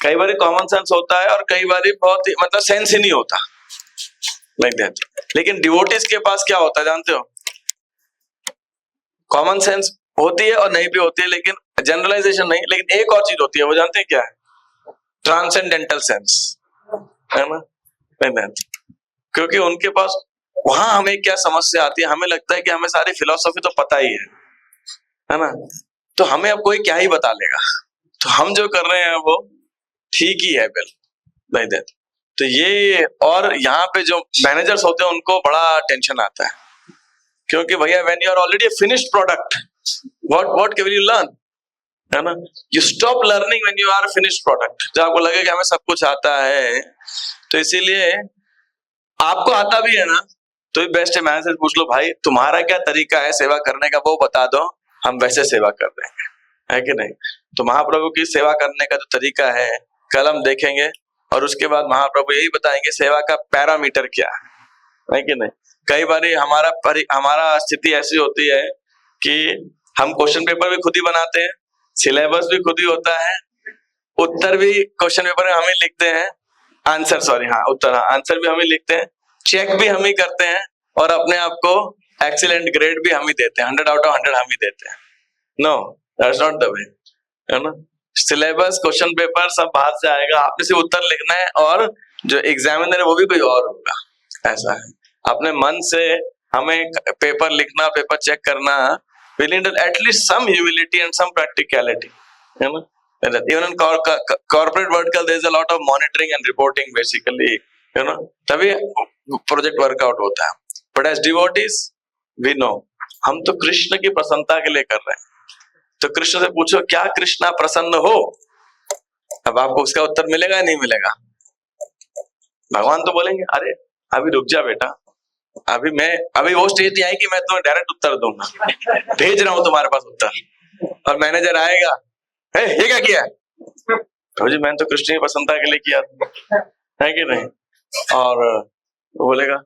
कई बार कॉमन सेंस होता है और कई बार बहुत ही मतलब सेंस ही नहीं होता, लाइक दैट। लेकिन डिवोटीज के पास क्या होता है जानते हो, कॉमन सेंस होती है और नहीं भी होती है, लेकिन जनरलाइजेशन नहीं, लेकिन एक और चीज होती है, वो जानते हैं क्या है, ट्रांसेंडेंटल सेंस, है ना, क्योंकि उनके पास वहां हमें क्या समस्या आती है, हमें लगता है कि हमें सारी फिलॉसफी तो पता ही है ना, तो हमें अब कोई क्या ही बता लेगा, तो हम जो कर रहे हैं वो ठीक ही है बिल्कुल, नहीं देते। तो ये और यहाँ पे जो मैनेजर्स होते हैं उनको बड़ा टेंशन आता है, क्योंकि भैया when you are already finished product, what can you learn, है ना, you stop learning when you are finished product. जब आपको लगे कि हमें सब कुछ आता है, तो इसीलिए आपको आता भी है ना, तो बेस्ट है मैनेजर से पूछ लो, भाई तुम्हारा क्या तरीका है सेवा करने का, वो बता दो, हम वैसे सेवा कर देंगे, है कि नहीं। तो महाप्रभु की सेवा करने का जो तरीका है, कल हम देखेंगे, और उसके बाद महाप्रभु यही बताएंगे सेवा का पैरामीटर क्या है कि नहीं। कई बार हमारा स्थिति ऐसी होती है कि हम क्वेश्चन पेपर भी खुद ही बनाते हैं, सिलेबस भी खुद ही होता है, उत्तर भी क्वेश्चन पेपर में हम ही लिखते हैं, आंसर भी हम ही लिखते हैं, चेक भी हम ही करते हैं, और अपने आप को एक्सीलेंट ग्रेड भी हम ही देते हैं, 100 out of 100 हम ही देते हैं। No, that's not the way, है ना। सिलेबस, क्वेश्चन पेपर सब बाहर से आएगा, आपने सिर्फ उत्तर लिखना है, और जो एग्जामिनर है वो भी कोई और होगा, ऐसा है। अपने मन से हमें पेपर लिखना, पेपर चेक करना, we need at least some humility and some practicality, you know. Even in corporate vertical there is a lot of monitoring and reporting basically, you know, तभी प्रोजेक्ट वर्कआउट होता है। But as devotees we know हम तो कृष्ण की प्रसन्नता के लिए कर रहे हैं, तो कृष्ण से पूछो क्या कृष्णा प्रसन्न हो, अब आपको उसका उत्तर मिलेगा या नहीं मिलेगा। भगवान तो बोलेंगे अरे अभी रुक जा बेटा, अभी वो स्टेज नहीं आई कि मैं तुम्हें डायरेक्ट उत्तर दूंगा, भेज रहा हूं तुम्हारे पास उत्तर, और मैनेजर आएगा, ये क्या किया तो जी मैंने तो कृष्ण की प्रसन्नता के लिए किया है कि नहीं। और वो बोलेगा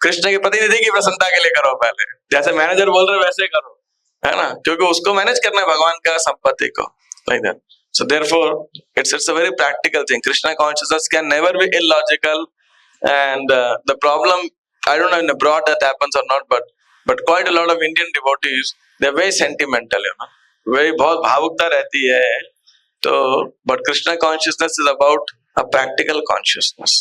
कृष्ण के प्रतिनिधि की प्रसन्नता के लिए करो, पहले जैसे मैनेजर बोल रहे वैसे करो, है ना, क्योंकि उसको मैनेज करना है भगवान का संपत्ति को, like that. So therefore it's a very practical thing. Krishna consciousness can never be illogical, and the problem, I don't know in abroad that happens or not, but quite a lot of Indian devotees, they're very sentimental, you know, very बहुत भावुकता रहती है, तो but Krishna consciousness is about a practical consciousness.